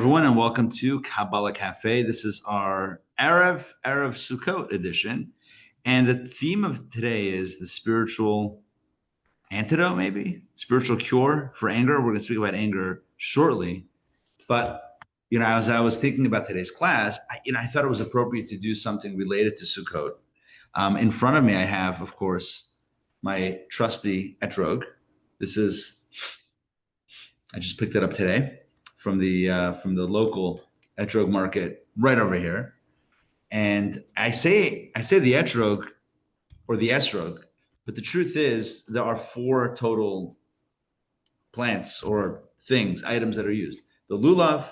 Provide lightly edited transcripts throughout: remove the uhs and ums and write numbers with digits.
Everyone, and welcome to Kabbalah Café. This is our Erev Sukkot edition, and the theme of today is the spiritual antidote, maybe spiritual cure for anger. We're going to speak about anger shortly, but as I was thinking about today's class, I thought it was appropriate to do something related to Sukkot. In front of me, I have, of course, my trusty etrog. I just picked it up today from the local etrog market right over here. And I say the etrog or the esrog, but the truth is there are four total plants or items that are used. The lulav,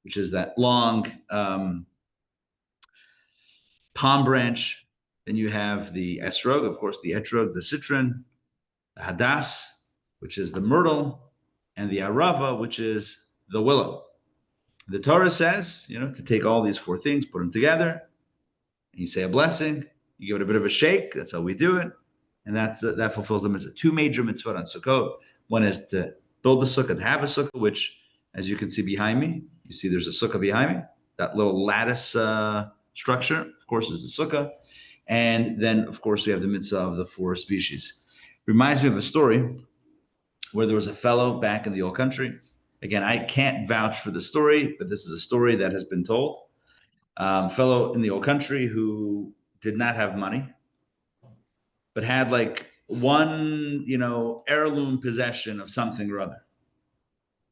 which is that long palm branch. Then you have the esrog, of course, the etrog, the citron, the hadas, which is the myrtle, and the arava, which is the willow. The Torah says, to take all these four things, put them together, and you say a blessing. You give it a bit of a shake. That's how we do it, and that fulfills the mitzvah. Two major mitzvot on Sukkot. One is to build the sukkah, to have a sukkah, which, as you can see behind me, you see there's a sukkah behind me. That little lattice structure, of course, is the sukkah. And then, of course, we have the mitzvah of the four species. Reminds me of a story where there was a fellow back in the old country. Again, I can't vouch for the story, but this is a story that has been told. Fellow in the old country who did not have money, but had like one, heirloom possession of something or other.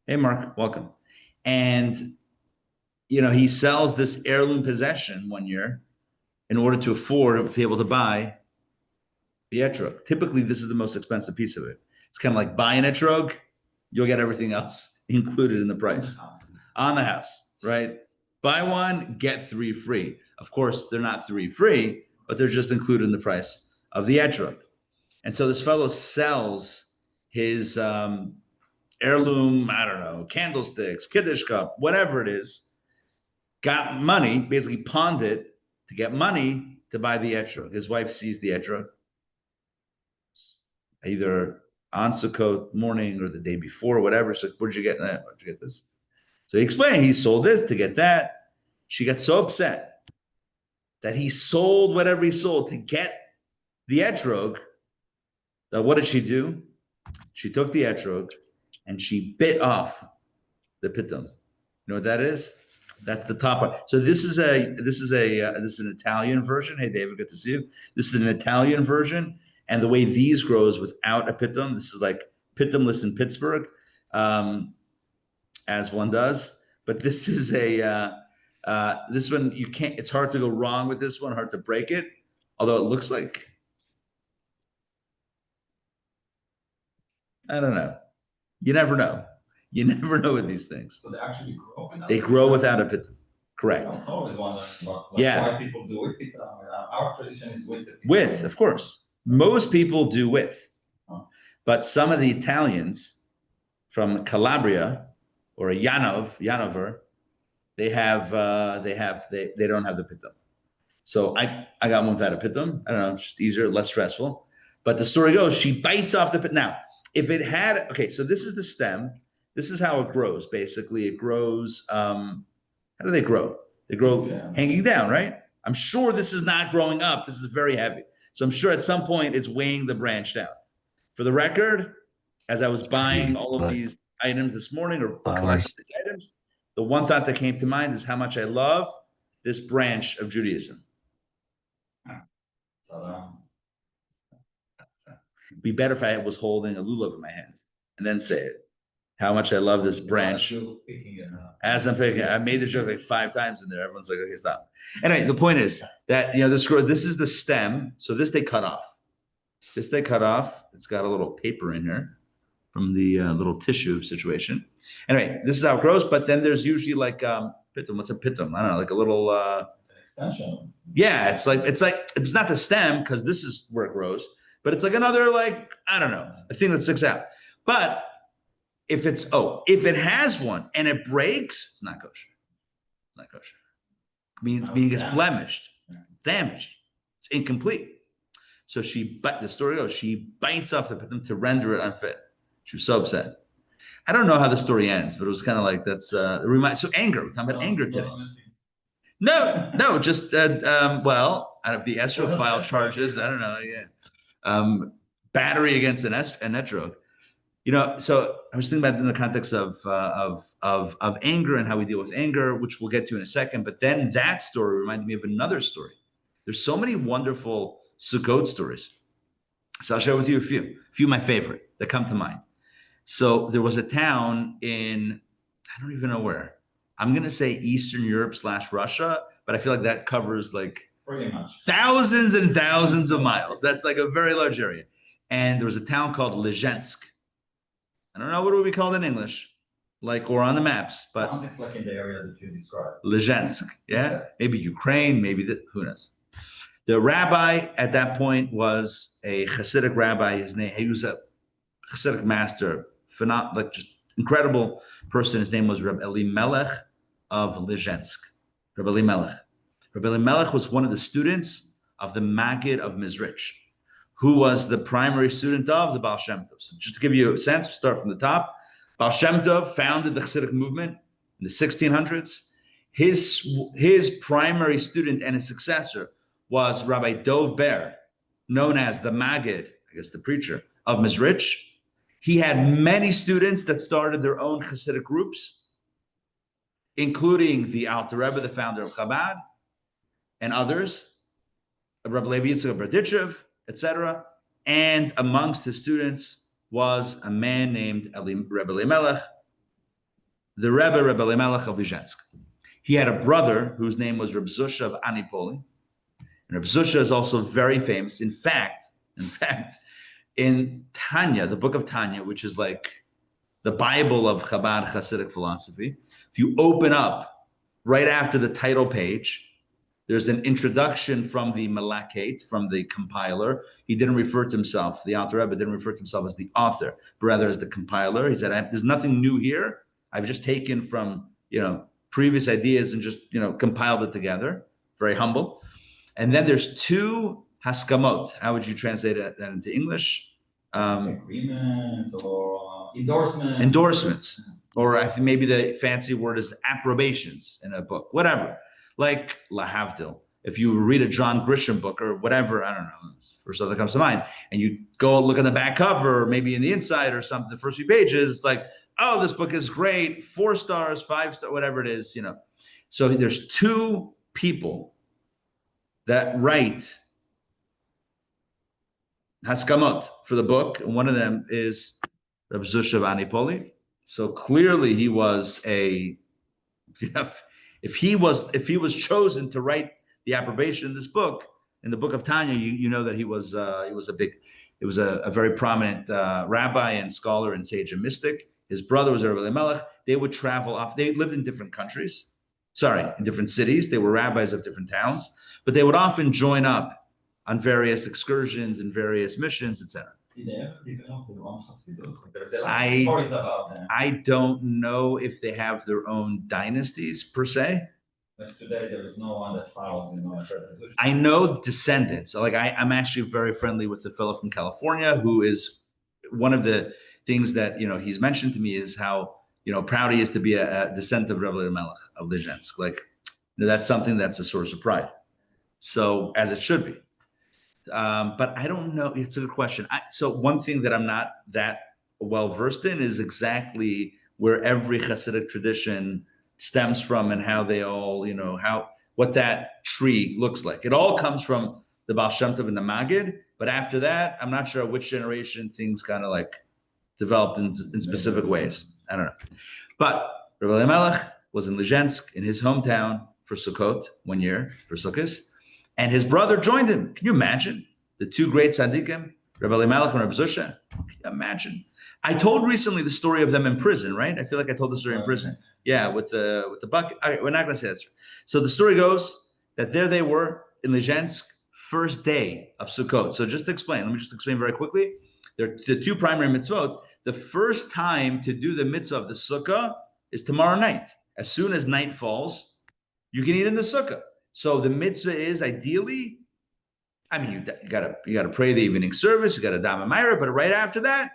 Hey, Mark, welcome. And, he sells this heirloom possession one year in order to afford to be able to buy the etrog. Typically, this is the most expensive piece of it. It's kind of like buy an etrog, you'll get everything else included in the price on the house, right? Buy one, get three free. Of course, they're not three free, but they're just included in the price of the etrog. And so this fellow sells his heirloom, I don't know, candlesticks, kiddush cup, whatever it is, got money, basically pawned it to get money to buy the etrog. His wife sees the etrog, either on Sukkot morning or the day before, whatever. So where'd you get that? Where'd you get this? So he explained he sold this to get that. She got so upset that he sold whatever he sold to get the etrog. That what did she do? She took the etrog and she bit off the pitum. You know what that is? That's the top part. So this is an Italian version. Hey, David, good to see you. This is an Italian version. And the way these grows without a pitum, this is like pitumless in Pittsburgh, as one does. But this is this one, you can't, it's hard to go wrong with this one, hard to break it. Although it looks like, I don't know. You never know. You never know with these things. So they actually grow. They grow without a pitum. Correct. Yeah. Why people do it? Our tradition is with. With, of course. Most people do with, but some of the Italians from Calabria or Janover, they don't have the pitum. So I got one without a pitum. I don't know, it's just easier, less stressful. But the story goes, she bites off the pitum. Now, if it had, okay, so this is the stem. This is how it grows. Basically, it grows. How do they grow? They grow hanging down, right? I'm sure this is not growing up. This is very heavy. So I'm sure at some point it's weighing the branch down. For the record, as I was buying all of these items this morning or collecting these items, the one thought that came to mind is how much I love this branch of Judaism. It'd be better if I was holding a lulav in my hand and then say it. How much I love this branch. As I'm picking, I made the joke like 5 times in there. Everyone's like, okay, stop. Anyway, the point is that, this is the stem. So this they cut off. This they cut off. It's got a little paper in here from the little tissue situation. Anyway, this is how it grows. But then there's usually like pitum. What's a pitum? I don't know, like a little extension. Yeah, it's not the stem because this is where it grows, but it's like another, like, I don't know, a thing that sticks out. But if it has one and it breaks, it's not kosher. It's not kosher. Means it's blemished, damaged, it's incomplete. So the story goes, she bites off the pitum to render it unfit. She was so upset. I don't know how the story ends, but it was kind of like that's so anger. We're talking about anger today. No, just well, out of the esrog file charges, I don't know, battery against an etrog. So I was thinking about it in the context of anger and how we deal with anger, which we'll get to in a second. But then that story reminded me of another story. There's so many wonderful Sukkot stories. So I'll share with you a few of my favorite that come to mind. So there was a town in, I don't even know where. I'm going to say Eastern Europe / Russia, but I feel like that covers like pretty much thousands and thousands of miles. That's like a very large area. And there was a town called Lezhensk. I don't know what it would be called in English, or on the maps, but sounds it's like in the area that you described. Lezhensk, yeah? Maybe Ukraine, who knows? The rabbi at that point was a Hasidic rabbi. He was a Hasidic master, just incredible person. His name was Rabbi Elimelech of Lezhensk. Rabbi Elimelech. Rabbi Elimelech was one of the students of the Maggid of Mizrich, who was the primary student of the Baal Shem Tov. So just to give you a sense, we'll start from the top. Baal Shem Tov founded the Hasidic movement in the 1600s. His primary student and his successor was Rabbi Dov Ber, known as the Maggid, I guess the preacher, of Mizrich. He had many students that started their own Hasidic groups, including the Alter Rebbe, the founder of Chabad, and others, Rabbi Levi Yitzchak Berdichev, etc. And amongst his students was a man named Rebbe Elimelech, the Rebbe Elimelech of Lezhensk. He had a brother whose name was Reb Zusha of Anipoli. And Reb Zusha is also very famous. In fact, in Tanya, the book of Tanya, which is like the Bible of Chabad Hasidic philosophy, if you open up right after the title page, there's an introduction from the Malakate, from the compiler. He didn't refer to himself, the Alter Rebbe didn't refer to himself as the author, but rather as the compiler. He said, there's nothing new here. I've just taken from, previous ideas and just, compiled it together. Very humble. And then there's two haskamot. How would you translate that into English? Agreements or endorsements. Endorsements. Or I think maybe the fancy word is approbations in a book, whatever. Like Lahavdil. If you read a John Grisham book or whatever, I don't know, first that comes to mind, and you go look at the back cover, or maybe in the inside or something, the first few pages, it's like, oh, this book is great, 4 stars, 5 stars, whatever it is, So there's two people that write haskamot for the book, and one of them is Reb Zusha of Anipoli. So clearly he was if he was chosen to write the approbation in this book, in the book of Tanya, you know that he was a very prominent rabbi and scholar and sage and mystic. His brother was Rabbi Elimelech. They would travel off. They lived in different in different cities. They were rabbis of different towns, but they would often join up on various excursions and various missions, etc. I don't know if they have their own dynasties per se. But today there is no one that follows, I know descendants. So I'm actually very friendly with the fellow from California, who is one of the things that he's mentioned to me is how proud he is to be a descendant of Rabbi Elimelech of Lezhensk. That's something that's a source of pride. So as it should be. But I don't know. It's a good question. So one thing that I'm not that well versed in is exactly where every Hasidic tradition stems from and how they all, what that tree looks like. It all comes from the Baal Shem Tov and the Maggid, but after that, I'm not sure which generation things kind of developed in specific ways. I don't know. But Rabbi Elimelech was in Lezhensk, in his hometown, for Sukkot, 1 year, for Sukkot. And his brother joined him. Can you imagine? The two great tzaddikim, Rabbi Elimelech and Rabbi Zusha. Can you imagine? I told recently the story of them in prison, right? I feel like I told the story in prison. Yeah, with the bucket. All right, we're not going to say that story. So the story goes that there they were in Lezhensk, first day of Sukkot. So just to explain, let me just explain very quickly. They're the two primary mitzvot. The first time to do the mitzvah of the sukkah is tomorrow night. As soon as night falls, you can eat in the sukkah. So the mitzvah is ideally, you gotta pray the evening service, you gotta daven Myra, but right after that,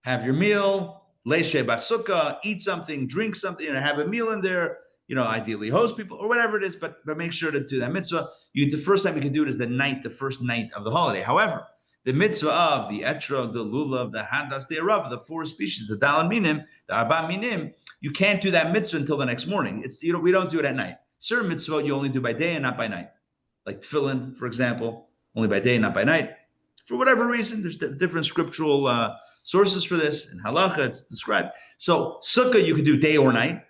have your meal, Leishe basukkah, eat something, drink something, and have a meal in there. Ideally host people or whatever it is, but make sure to do that mitzvah. The first time you can do it is the first night of the holiday. However, the mitzvah of the etrog, the lulav, the hardens, the arav, the 4 species, the dalan minim, the arba minim, you can't do that mitzvah until the next morning. We don't do it at night. Certain mitzvah you only do by day and not by night. Like tefillin, for example, only by day, not by night. For whatever reason, there's different scriptural sources for this. In halacha, it's described. So sukkah, you can do day or night.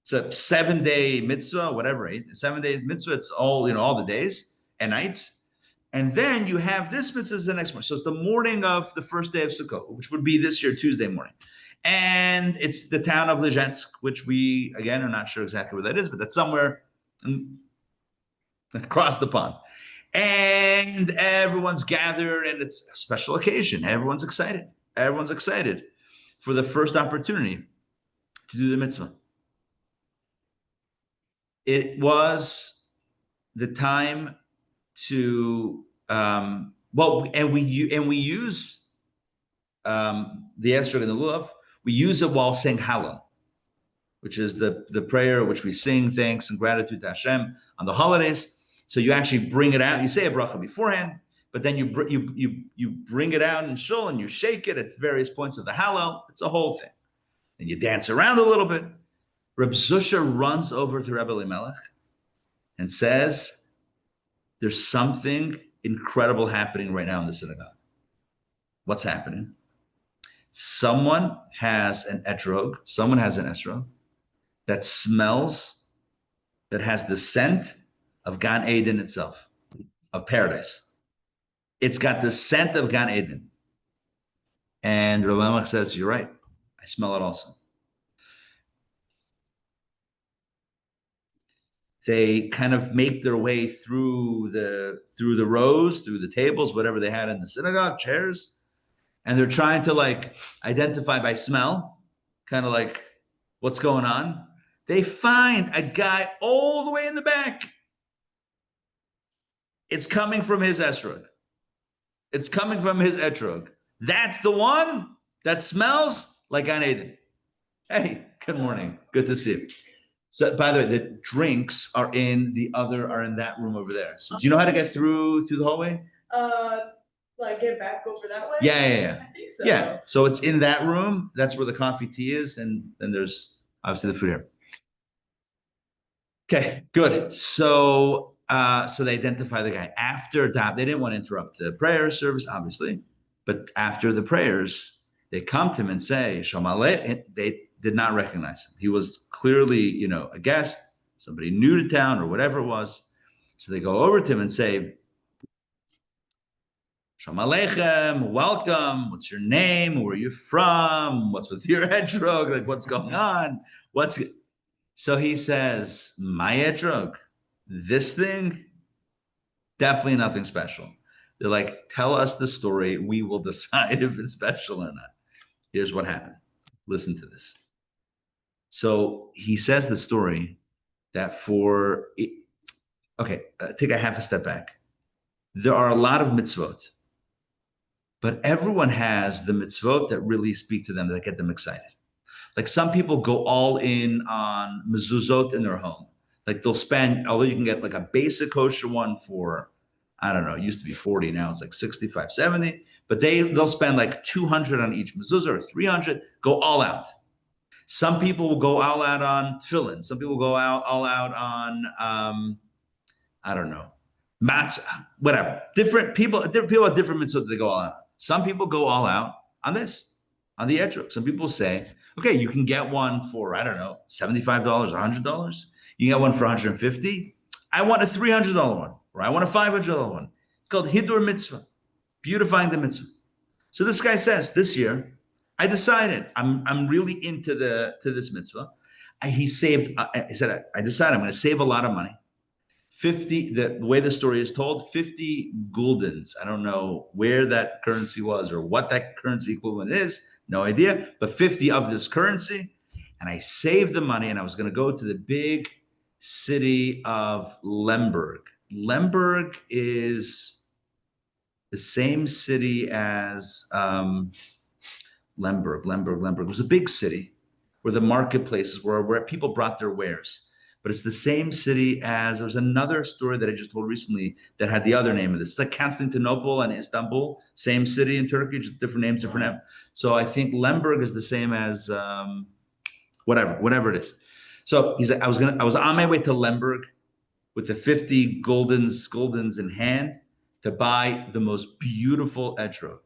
It's a 7-day mitzvah, whatever, 7 days mitzvah. It's all the days and nights. And then you have this mitzvah the next morning. So it's the morning of the first day of Sukkot, which would be this year, Tuesday morning. And it's the town of Lezhensk, which we, again, are not sure exactly where that is, but that's somewhere across the pond. And everyone's gathered, and it's a special occasion. Everyone's excited. Everyone's excited for the first opportunity to do the mitzvah. It was the time to and we use the esrog and the lulav. We use it while saying Hallel, which is the prayer which we sing thanks and gratitude to Hashem on the holidays. So you actually bring it out. You say a bracha beforehand, but then you bring it out in shul and you shake it at various points of the Hallel. It's a whole thing, and you dance around a little bit. Reb Zusha runs over to Rabbi Elimelech and says, there's something incredible happening right now in the synagogue. What's happening? Someone has an esrog that smells, that has the scent of Gan Eden itself, of paradise. It's got the scent of Gan Eden. And Rabbi Elimelech says, you're right. I smell it also. They kind of make their way through the rows, through the tables, whatever they had in the synagogue, chairs, and they're trying to identify by smell, kind of like what's going on. They find a guy all the way in the back. It's coming from his esrog. It's coming from his etrog. That's the one that smells like Gan Eden. Hey, good morning. Good to see you. So, by the way, the drinks are in that room over there. So, do you know how to get through the hallway? Get back over that way? Yeah. I think so. Yeah. So it's in that room. That's where the coffee, tea is, and then there's obviously the food here. Okay, good. So, they identify the guy after Dab. They didn't want to interrupt the prayer service, obviously, but after the prayers, they come to him and say, "Shalom." They did not recognize him. He was clearly, a guest, somebody new to town or whatever it was. So they go over to him and say, Shalom Aleichem, welcome. What's your name? Where are you from? What's with your etrog? What's going on? So he says, my etrog, this thing, definitely nothing special. They're like, tell us the story. We will decide if it's special or not. Here's what happened. Listen to this. So he says the story that take a half a step back. There are a lot of mitzvot, but everyone has the mitzvot that really speak to them, that get them excited. Like some people go all in on mezuzot in their home. Like they'll spend, although you can get like a basic kosher one for, I don't know, it used to be 40, now it's like 65, 70, but they'll spend like 200 on each mezuzah or 300, go all out. Some people will go all out on tefillin. Some people will go all out on, I don't know, matzah, whatever. Different people have different mitzvot that they go all out. Some people go all out on this, on the etrog. Some people say, okay, you can get one for, I don't know, $75, $100. You can get one for $150. I want a $300 one, or I want a $500 one. It's called Hidur Mitzvah, beautifying the mitzvah. So this guy says, this year, I decided I'm really into this mitzvah. He said, I decided I'm going to save a lot of money. 50, the way the story is told, 50 guldens. I don't know where that currency was or what that currency equivalent is. No idea. But 50 of this currency. And I saved the money and I was going to go to the big city of Lemberg. Lemberg is the same city as Lemberg. It was a big city where the marketplaces were, where people brought their wares. But it's the same city as there was another story that I just told recently that had the other name of this. It's like Constantinople and Istanbul, same city in Turkey, just different names, different name. So I think Lemberg is the same as whatever it is. So he's like, I was on my way to Lemberg with the 50 guldens in hand to buy the most beautiful etrog.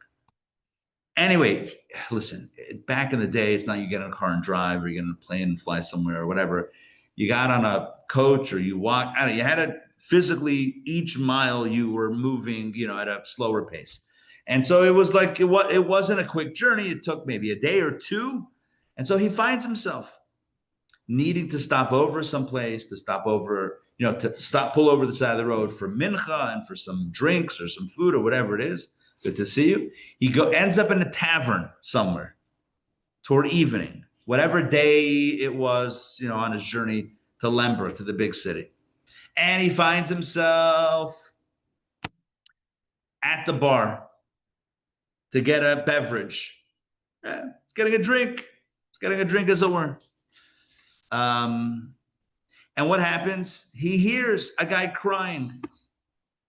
Anyway, listen, back in the day, it's not you get in a car and drive, or you get on a plane and fly somewhere or whatever. You got on a coach or you walked. I don't know, you had to physically, each mile you were moving, at a slower pace. And so it was like, it wasn't a quick journey. It took maybe a day or two. And so he finds himself needing to stop over someplace, to pull over the side of the road for mincha and for some drinks or some food or whatever it is. Good to see you. He ends up in a tavern somewhere toward evening, whatever day it was, on his journey to Lemberg, to the big city. And he finds himself at the bar to get a beverage. He's getting a drink. As it were. And what happens? He hears a guy crying.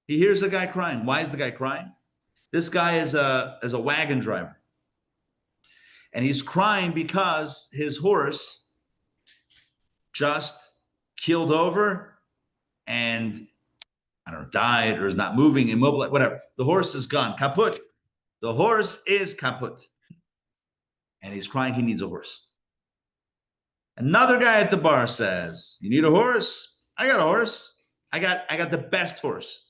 Why is the guy crying? This guy is a wagon driver. And he's crying because his horse just keeled over and, I don't know, died or is not moving, immobile, whatever. The horse is gone, kaput. The horse is kaput. And he's crying, he needs a horse. Another guy at the bar says, you need a horse? I got a horse. I got the best horse.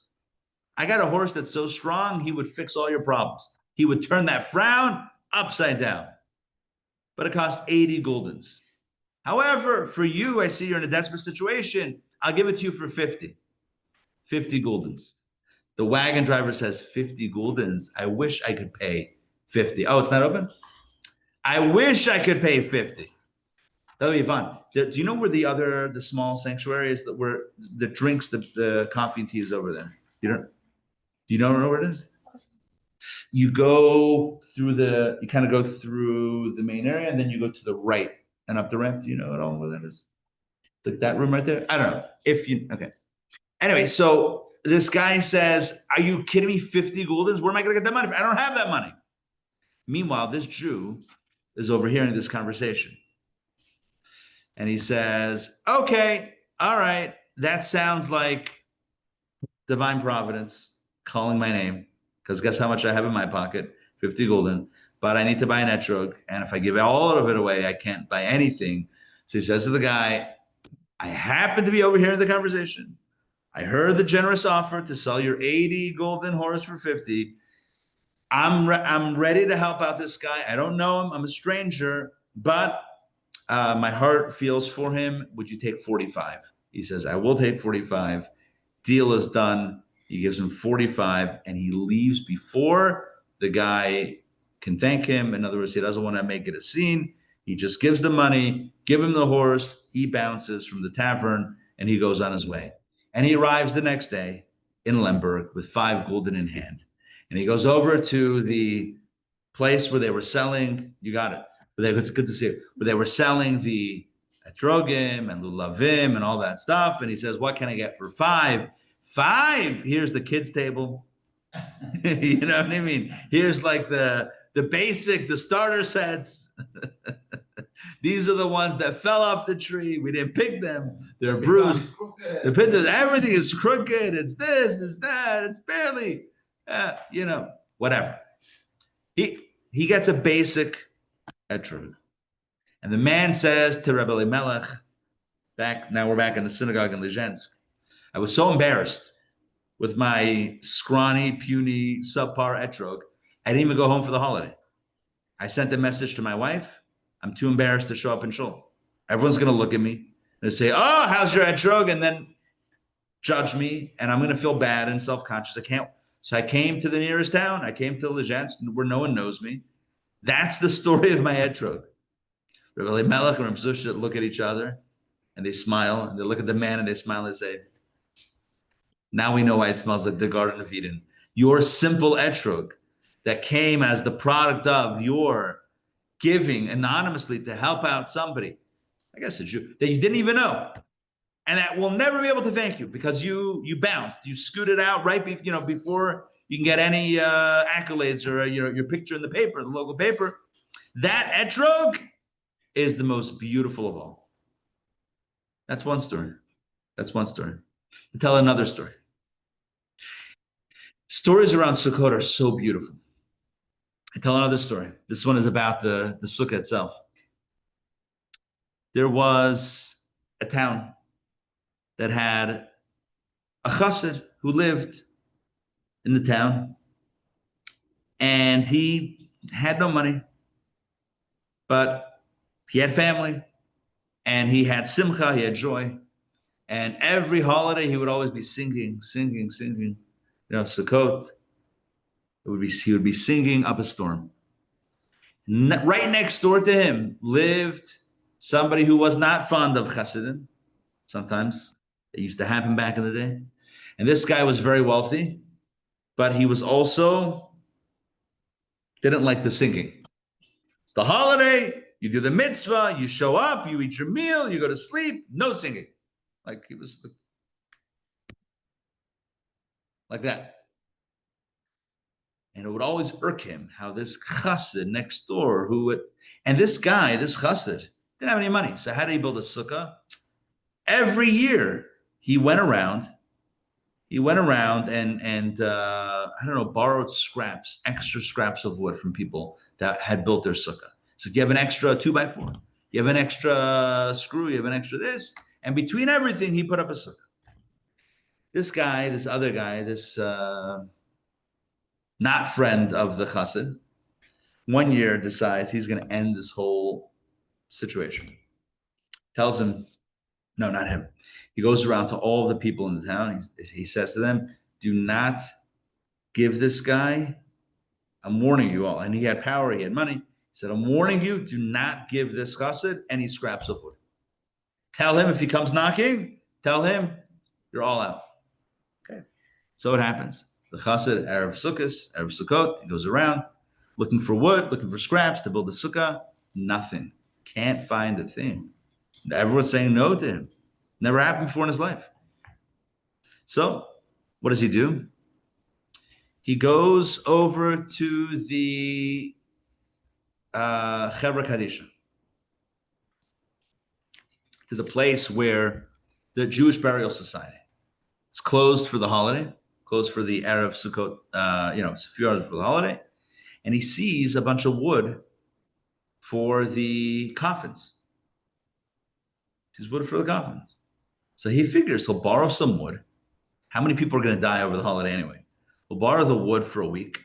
I got a horse that's so strong, he would fix all your problems. He would turn that frown upside down. But it costs 80 guldens. However, for you, I see you're in a desperate situation. I'll give it to you for 50. 50 guldens. The wagon driver says, 50 guldens? I wish I could pay 50. Oh, it's not open? I wish I could pay 50. That'll be fun. Do you know where the small sanctuary is that drinks the coffee and tea is over there? Do you know where it is? You go through you kind of go through the main area, and then you go to the right and up the ramp. Do you know at all where that is? Like that room right there? I don't know. Okay. Anyway, so this guy says, are you kidding me? 50 guldens? Where am I going to get that money? I don't have that money. Meanwhile, this Jew is overhearing this conversation. And he says, okay, all right. That sounds like divine providence calling my name, because guess how much I have in my pocket? 50 gulden. But I need to buy an etrog, and if I give all of it away, I can't buy anything. So he says to the guy, I happen to be overhearing the conversation. I heard the generous offer to sell your 80 golden horse for 50. I'm ready to help out this guy. I don't know him. I'm a stranger, but my heart feels for him. Would you take 45? He says, I will take 45. Deal is done. He gives him 45, and he leaves before the guy can thank him. In other words, he doesn't want to make it a scene. He just gives the money, give him the horse. He bounces from the tavern, and he goes on his way. And he arrives the next day in Lemberg with 5 gulden in hand. And he goes over to the place where they were selling. You got it. Good to see you. Where they were selling the etrogim and lulavim and all that stuff. And he says, what can I get for 5? 5? Here's the kids' table. You know what I mean? Here's like the basic, the starter sets. These are the ones that fell off the tree. We didn't pick them. They're bruised. Everything is crooked. It's this, it's that. It's barely, whatever. He gets a basic etrog. And the man says to Rabbi Elimelech, now we're back in the synagogue in Lezhensk, I was so embarrassed with my scrawny, puny, subpar etrog, I didn't even go home for the holiday. I sent a message to my wife. I'm too embarrassed to show up in shul. Everyone's going to look at me and say, oh, how's your etrog? And then judge me, and I'm going to feel bad and self-conscious. I can't. So I came to the nearest town. I came to Lezhensk, where no one knows me. That's the story of my etrog. Rabbi Elimelech and Rabbi Zusha look at each other, and they smile, and they look at the man, and they smile, and they say, now we know why it smells like the Garden of Eden. Your simple etrog that came as the product of your giving anonymously to help out somebody, I guess a Jew, that you didn't even know, and that will never be able to thank you because you bounced, you scooted out right before you can get any accolades or your picture in the paper, the local paper. That etrog is the most beautiful of all. That's one story. That's one story. I'll tell another story. Stories around Sukkot are so beautiful. I tell another story. This one is about the sukkah itself. There was a town that had a chassid who lived in the town, and he had no money, but he had family, and he had simcha, he had joy, and every holiday he would always be singing. Sukkot, he would be singing up a storm. Right next door to him lived somebody who was not fond of Hasidim. Sometimes it used to happen back in the day. And this guy was very wealthy, but he was also didn't like the singing. It's the holiday, you do the mitzvah, you show up, you eat your meal, you go to sleep, no singing. Like he was like that. And it would always irk him how this chassid next door and this guy, this chassid, didn't have any money. So how did he build a sukkah? Every year he went around and I don't know, borrowed scraps, extra scraps of wood from people that had built their sukkah. So you have an extra 2x4, you have an extra screw, you have an extra this, and between everything he put up a sukkah. This guy, this other guy, this not friend of the chassid, one year decides he's going to end this whole situation. Tells him, no, not him. He goes around to all the people in the town. He says to them, do not give this guy, I'm warning you all. And he had power, he had money. He said, I'm warning you, do not give this chassid any scraps of wood. Tell him if he comes knocking, tell him you're all out. Okay. So it happens. The chassid, Erev Sukkot, he goes around looking for wood, looking for scraps to build the sukkah. Nothing. Can't find a thing. Everyone's saying no to him. Never happened before in his life. So what does he do? He goes over to the Chevra Kadisha, to the place where the Jewish Burial Society. It's closed for the holiday, closed for the Erev Sukkot, it's a few hours before the holiday. And he sees a bunch of wood for the coffins. He's wood for the coffins. So he figures he'll borrow some wood. How many people are going to die over the holiday anyway? He'll borrow the wood for a week,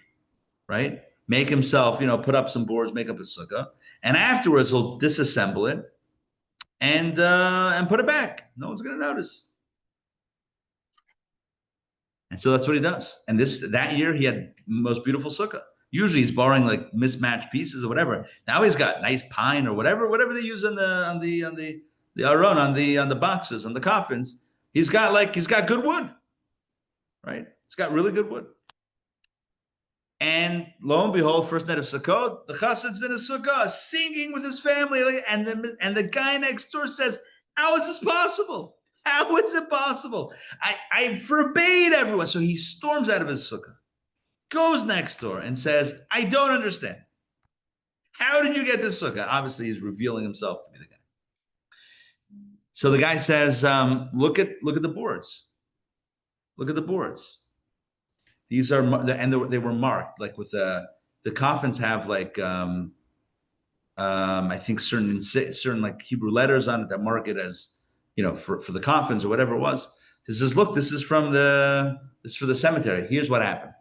right? Make himself, put up some boards, make up a sukkah. And afterwards, he'll disassemble it and put it back. No one's going to notice. And so that's what he does. And that year, he had most beautiful sukkah. Usually he's borrowing like mismatched pieces or whatever. Now he's got nice pine or whatever they use on the aron, on the boxes, on the coffins. He's got good wood, right? He's got really good wood. And lo and behold, first night of Sukkot, the chassid's in a sukkah singing with his family, and the guy next door says, "How is this possible? How is it possible? I forbade everyone." So he storms out of his sukkah, goes next door, and says, "I don't understand. How did you get this sukkah?" Obviously, he's revealing himself to be the guy. So the guy says, "Look at the boards. Look at the boards. These are they were marked like with the coffins have like I think certain like Hebrew letters on it that mark it as for the coffins or whatever it was." He says, "Look, this is for the cemetery. Here's what happened.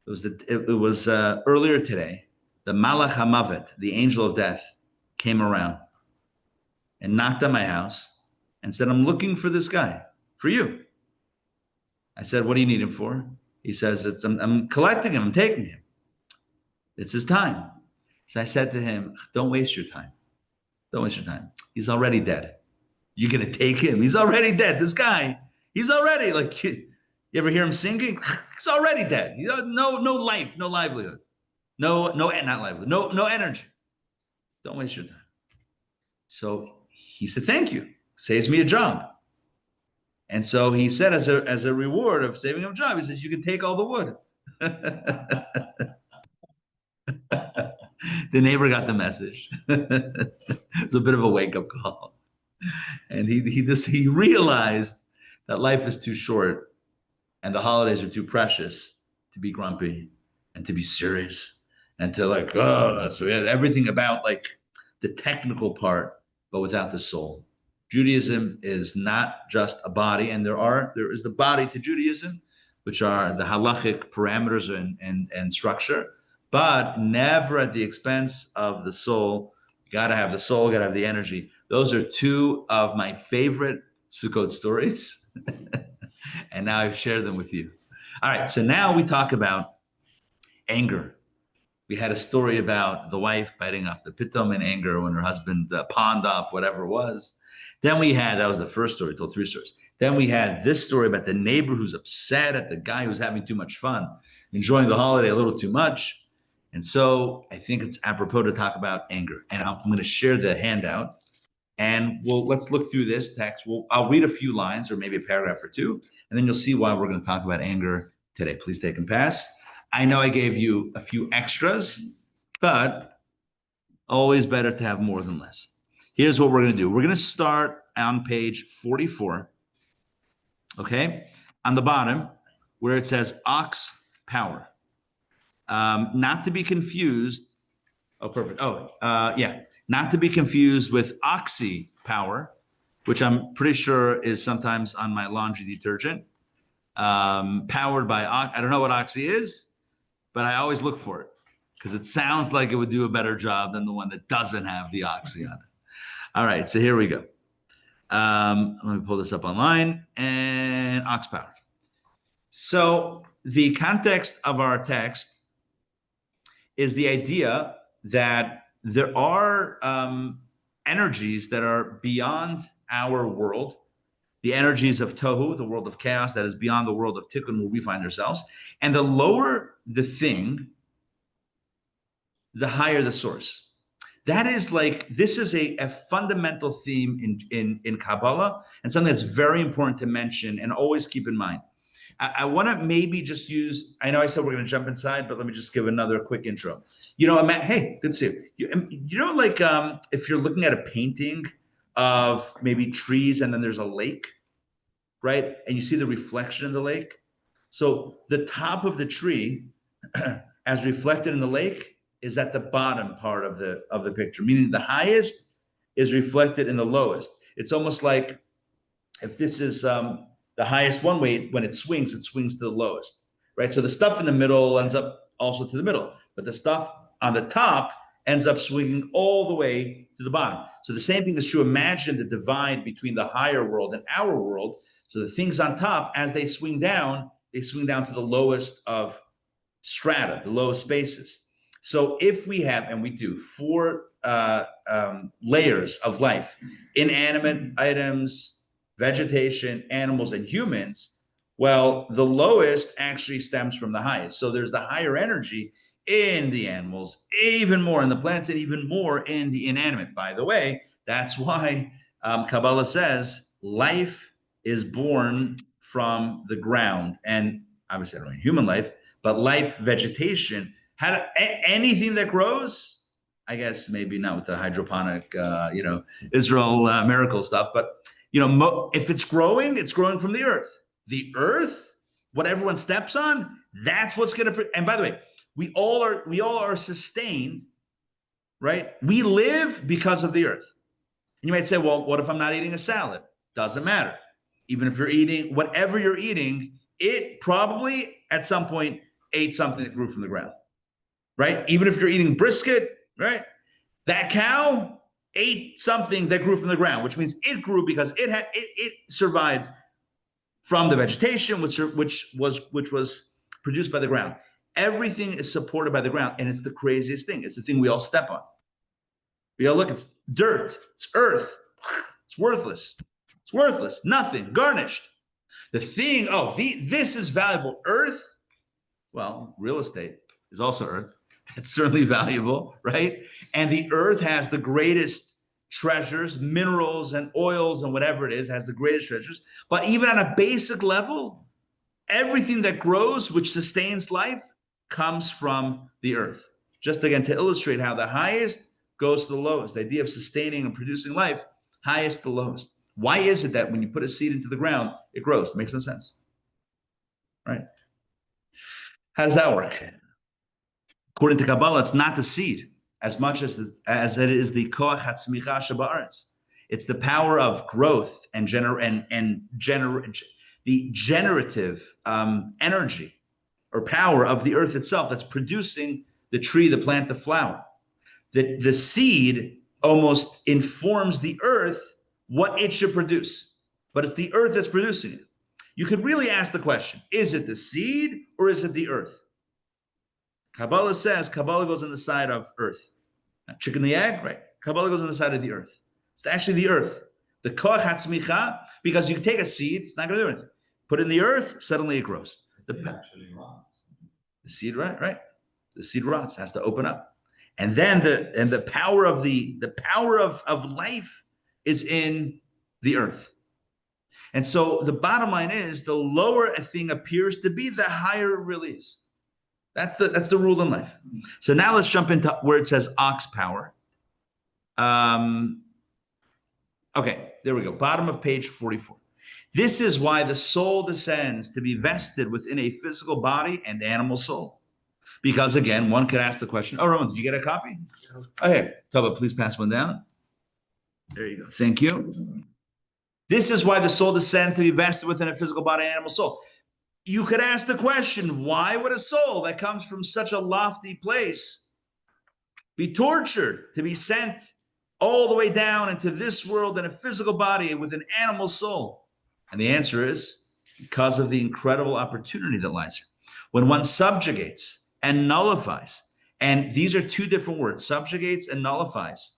It was earlier today. The Malach HaMavet, the angel of death, came around and knocked on my house and said, 'I'm looking for this guy, for you.' I said, 'What do you need him for?' He says, I'm collecting him, I'm taking him. It's his time." So I said to him, "Don't waste your time. Don't waste your time. He's already dead. You're going to take him. He's already dead. This guy, he's already like, you ever hear him singing? He's already dead. No life, no livelihood. Not livelihood. No energy. Don't waste your time. So he said, thank you. Saves me a job. And so he said, as a reward of saving him a job, he says, you can take all the wood. The neighbor got the message. It's a bit of a wake-up call. And he realized that life is too short and the holidays are too precious to be grumpy and to be serious and to like, oh, so everything about like the technical part, but without the soul. Judaism is not just a body, and there is the body to Judaism, which are the halachic parameters and structure, but never at the expense of the soul. You got to have the soul, got to have the energy. Those are two of my favorite Sukkot stories. And now I've shared them with you. All right, so now we talk about anger. We had a story about the wife biting off the pitom in anger when her husband pawned off whatever it was. Then we had, that was the first story, told 3 stories. Then we had this story about the neighbor who's upset at the guy who's having too much fun, enjoying the holiday a little too much. And so I think it's apropos to talk about anger. And I'm going to share the handout. And let's look through this text. I'll read a few lines or maybe a paragraph or two, and then you'll see why we're going to talk about anger today. Please take and pass. I know I gave you a few extras, but always better to have more than less. Here's what we're going to do. We're going to start on page 44, okay? On the bottom, where it says ox power. Not to be confused. Oh, perfect. Not to be confused with oxy power, which I'm pretty sure is sometimes on my laundry detergent. Powered by, I don't know what oxy is, but I always look for it because it sounds like it would do a better job than the one that doesn't have the oxy on it. All right, so here we go. Let me pull this up online, and ox power. So the context of our text is the idea that there are energies that are beyond our world, the energies of tohu, the world of chaos that is beyond the world of tikkun where we find ourselves. And the lower the thing, the higher the source. That is like, this is a fundamental theme in Kabbalah, and something that's very important to mention and always keep in mind. I want to maybe just use, I know I said we're going to jump inside, but let me just give another quick intro. Hey, good to see you. You know, like if you're looking at a painting of maybe trees and then there's a lake, right? And you see the reflection in the lake. So the top of the tree, as reflected in the lake, is at the bottom part of the picture, meaning the highest is reflected in the lowest. It's almost like if this is the highest one way, when it swings to the lowest, right? So the stuff in the middle ends up also to the middle, but the stuff on the top ends up swinging all the way to the bottom. So the same thing is true. Imagine the divide between the higher world and our world. So the things on top, as they swing down to the lowest of strata, the lowest spaces. So if we have, and we do, 4 layers of life, inanimate items, vegetation, animals, and humans, well, the lowest actually stems from the highest. So there's the higher energy in the animals, even more in the plants, and even more in the inanimate. By the way, that's why Kabbalah says life is born from the ground. And obviously, I don't mean human life, but life, vegetation, anything that grows, I guess maybe not with the hydroponic, Israel miracle stuff, but if it's growing from the earth. The earth, what everyone steps on, that's what's going to. And by the way, we all are sustained, right? We live because of the earth. And you might say, well, what if I'm not eating a salad? Doesn't matter. Even if you're eating whatever you're eating, it probably at some point ate something that grew from the ground. Right? Even if you're eating brisket, right? That cow ate something that grew from the ground, which means it grew because it survived from the vegetation, which was produced by the ground. Everything is supported by the ground, and it's the craziest thing. It's the thing we all step on. We all look, it's dirt, it's earth, it's worthless. It's worthless, nothing, garnished. The thing, this is valuable. Earth, well, real estate is also earth. It's certainly valuable, right? And the earth has the greatest treasures, minerals and oils and whatever it is, has the greatest treasures. But even on a basic level, everything that grows, which sustains life, comes from the earth. Just again, to illustrate how the highest goes to the lowest, the idea of sustaining and producing life, highest to lowest. Why is it that when you put a seed into the ground, it grows? It makes no sense, right? How does that work? According to Kabbalah, it's not the seed as much as it is the koach hatzmicha shebaretz. It's the power of growth and the generative energy or power of the earth itself that's producing the tree, the plant, the flower. The seed almost informs the earth what it should produce, but it's the earth that's producing it. You could really ask the question, is it the seed or is it the earth? Kabbalah says Kabbalah goes on the side of earth. Chicken the egg, right? Kabbalah goes on the side of the earth. It's actually the earth. The koach hatzmicha, because you can take a seed, it's not going to do anything. Put it in the earth, suddenly it grows. The seed actually rots. The seed, right? The seed rots, has to open up. And then the power of of life is in the earth. And so the bottom line is, the lower a thing appears to be, the higher it really is. That's the rule in life. So now let's jump into where it says ox power. Okay, there we go. Bottom of page 44. This is why the soul descends to be vested within a physical body and animal soul. Because again, one could ask the question, oh, Roman, did you get a copy? Oh, here, Toba, please pass one down. There you go. Thank you. This is why the soul descends to be vested within a physical body and animal soul. You could ask the question, why would a soul that comes from such a lofty place be tortured to be sent all the way down into this world in a physical body with an animal soul? And the answer is because of the incredible opportunity that lies here. When one subjugates and nullifies, and these are two different words, subjugates and nullifies.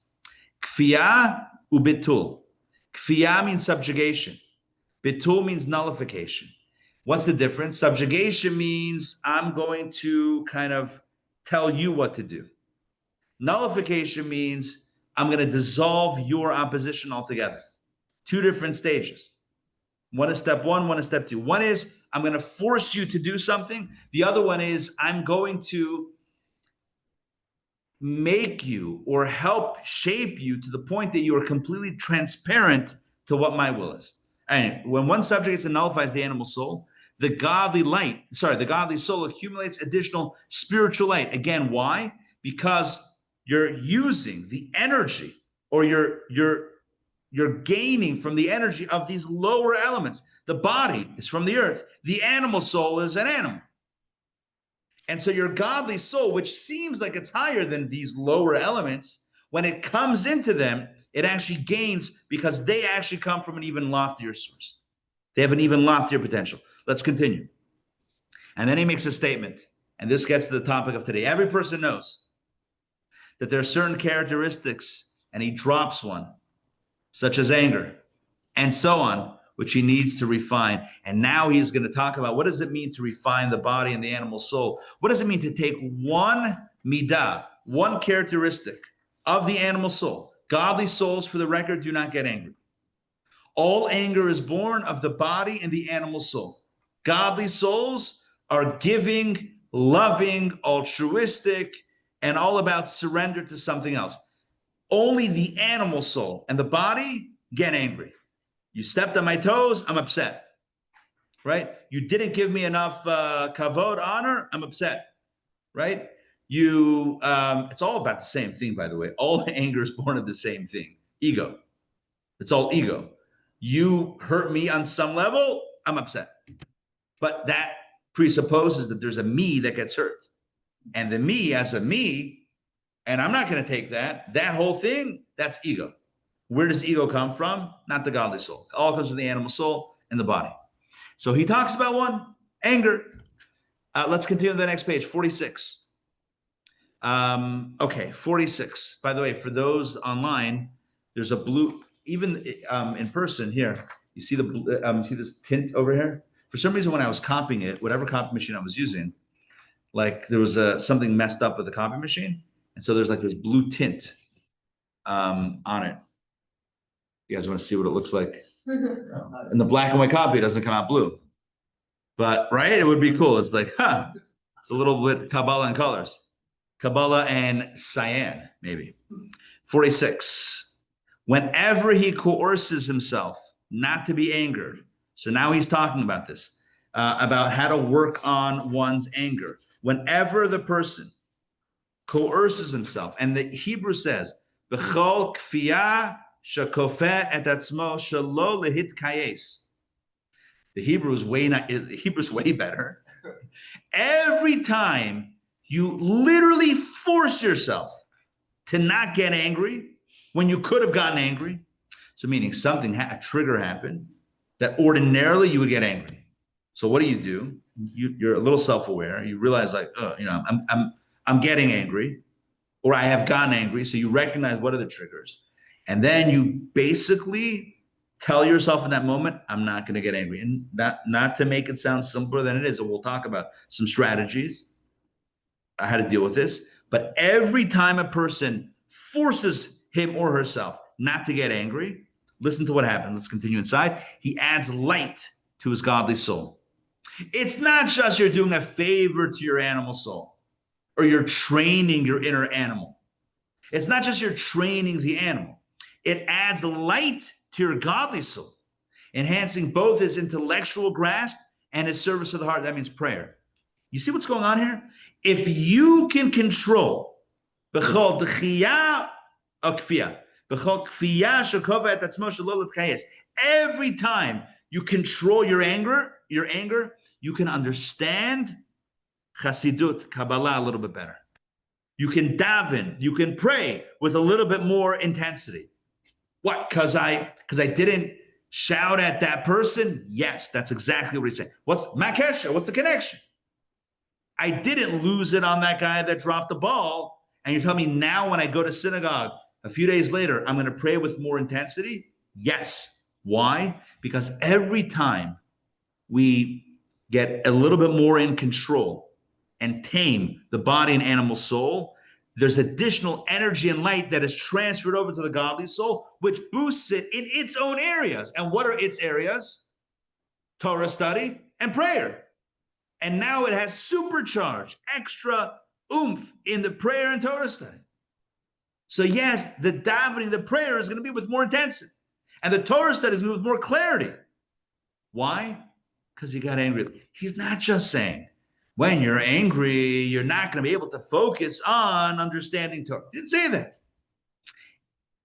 Kfiyah ubitul. Kfiyah means subjugation. Bitul means nullification. What's the difference? Subjugation means I'm going to kind of tell you what to do. Nullification means I'm going to dissolve your opposition altogether. Two different stages. One is step one, one is step two. One is I'm going to force you to do something. The other one is I'm going to make you or help shape you to the point that you are completely transparent to what my will is. And when one subjugates and nullifies the animal soul, the godly soul accumulates additional spiritual light. Again, why? Because you're using the energy, or you're gaining from the energy of these lower elements. The body is from the earth. The animal soul is an animal. And so your godly soul, which seems like it's higher than these lower elements, when it comes into them, it actually gains because they actually come from an even loftier source. They have an even loftier potential. Let's continue. And then he makes a statement, and this gets to the topic of today. Every person knows that there are certain characteristics, and he drops one, such as anger, and so on, which he needs to refine. And now he's going to talk about what does it mean to refine the body and the animal soul? What does it mean to take one midah, one characteristic of the animal soul? Godly souls, for the record, do not get angry. All anger is born of the body and the animal soul. Godly souls are giving, loving, altruistic, and all about surrender to something else. Only the animal soul and the body get angry. You stepped on my toes, I'm upset, right? You didn't give me enough kavod, honor, I'm upset, right? It's all about the same thing, by the way. All anger is born of the same thing, ego. It's all ego. You hurt me on some level, I'm upset. But that presupposes that there's a me that gets hurt. And the me as a me, and I'm not going to take that whole thing, that's ego. Where does ego come from? Not the godly soul. It all comes from the animal soul and the body. So he talks about one, anger. Let's continue to the next page, 46. Okay, 46. By the way, for those online, there's a blue, even in person here, you see see this tint over here? For some reason, when I was copying it, whatever copy machine I was using, like there was something messed up with the copy machine, and so there's like this blue tint on it. You guys want to see what it looks like? In the black and white copy, it doesn't come out blue. But right, it would be cool. It's like, it's a little bit Kabbalah in colors. Kabbalah and cyan, maybe. 46. Whenever he coerces himself not to be angered. So now he's talking about this, about how to work on one's anger. Whenever the person coerces himself, and the Hebrew says, B'chol kfiyah shekofeh et atzmo shelo lehitkayes. The Hebrew is way better. Every time you literally force yourself to not get angry when you could have gotten angry, so meaning a trigger happened that ordinarily you would get angry. So what do? You're a little self-aware. You realize like, I'm getting angry, or I have gotten angry. So you recognize what are the triggers, and then you basically tell yourself in that moment, I'm not going to get angry. And not to make it sound simpler than it is. We'll talk about some strategies, how to deal with this. But every time a person forces him or herself not to get angry, listen to what happens. Let's continue inside. He adds light to his godly soul. It's not just you're doing a favor to your animal soul, or you're training your inner animal. It's not just you're training the animal. It adds light to your godly soul, enhancing both his intellectual grasp and his service of the heart. That means prayer. You see what's going on here? If you can control every time you control your anger, you can understand Chassidut, Kabbalah a little bit better. You can daven, you can pray with a little bit more intensity. What? Because I didn't shout at that person? Yes, that's exactly what he's saying. What's Makesha? What's the connection? I didn't lose it on that guy that dropped the ball. And you're telling me now when I go to synagogue a few days later, I'm going to pray with more intensity? Yes. Why? Because every time we get a little bit more in control and tame the body and animal soul, there's additional energy and light that is transferred over to the godly soul, which boosts it in its own areas. And what are its areas? Torah study and prayer. And now it has supercharged, extra oomph in the prayer and Torah study. So yes, the davening, the prayer is going to be with more intensity. And the Torah study is going to be with more clarity. Why? Because he got angry. He's not just saying, when you're angry, you're not going to be able to focus on understanding Torah. He didn't say that.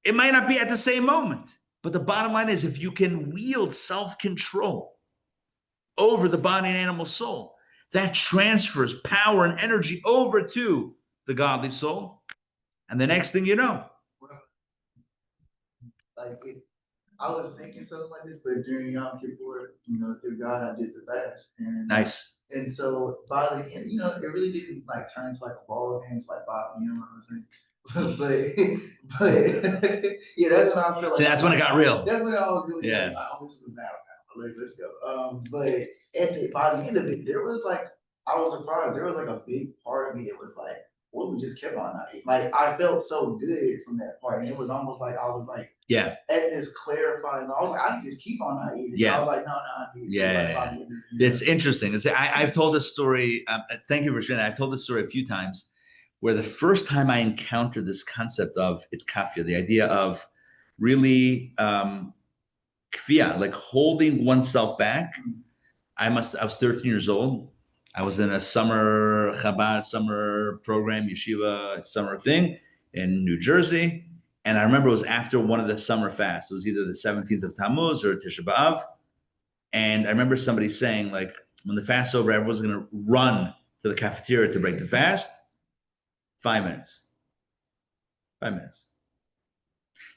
It might not be at the same moment. But the bottom line is, if you can wield self-control over the body and animal soul, that transfers power and energy over to the godly soul. And the next thing you know. I was thinking something like this, but during Yom Kippur, through God, I did the fast. And nice. And so by the end, it really didn't like turn into like a ball game, like 5 p.m. I was saying. but yeah, that's when I feel like. See, that's when it got real. That's when I was really like, oh, this is a battle now. Like, let's go. But by the end of it, there was like, I was surprised. There was like a big part of me that was like, well, we just kept on not eating. Like, I felt so good from that part. And it was almost like I was like, at this clarifying, I was like, I can just keep on not eating. Yeah. I was like, no, I need to. It's interesting. I've told this story. Thank you for sharing that. I've told this story a few times, where the first time I encountered this concept of itkafia, the idea of really kfia, like holding oneself back. I was 13 years old. I was in a summer Chabad summer program, yeshiva summer thing in New Jersey. And I remember it was after one of the summer fasts. It was either the 17th of Tammuz or Tisha B'Av. And I remember somebody saying, like, when the fast's over, everyone's going to run to the cafeteria to break the fast. 5 minutes. 5 minutes.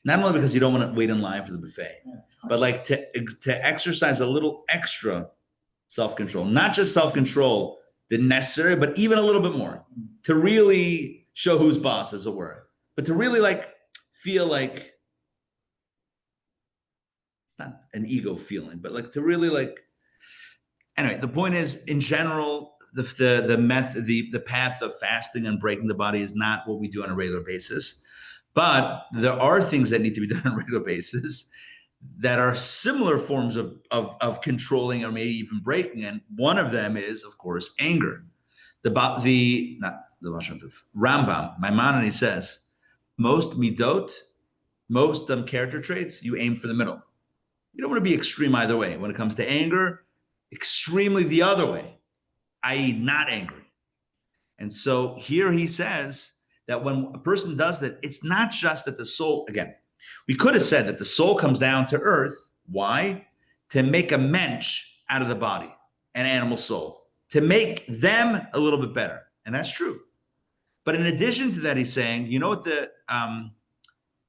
Not only because you don't want to wait in line for the buffet, but like to exercise a little extra self-control. Not just self-control, the necessary, but even a little bit more. To really show who's boss, as it were. But to really like feel like, it's not an ego feeling, but like to really like, anyway, the point is, in general, the path of fasting and breaking the body is not what we do on a regular basis, but there are things that need to be done on a regular basis that are similar forms of controlling or maybe even breaking. And one of them is, of course, anger. Not the Rambam, Maimonides says, most midot, most character traits, you aim for the middle. You don't want to be extreme either way. When it comes to anger, extremely the other way, i.e. not angry. And so here he says that when a person does that, it's not just that the soul, again, we could have said that the soul comes down to earth. Why? To make a mensch out of the body, an animal soul, to make them a little bit better. And that's true. But in addition to that, he's saying, you know what the,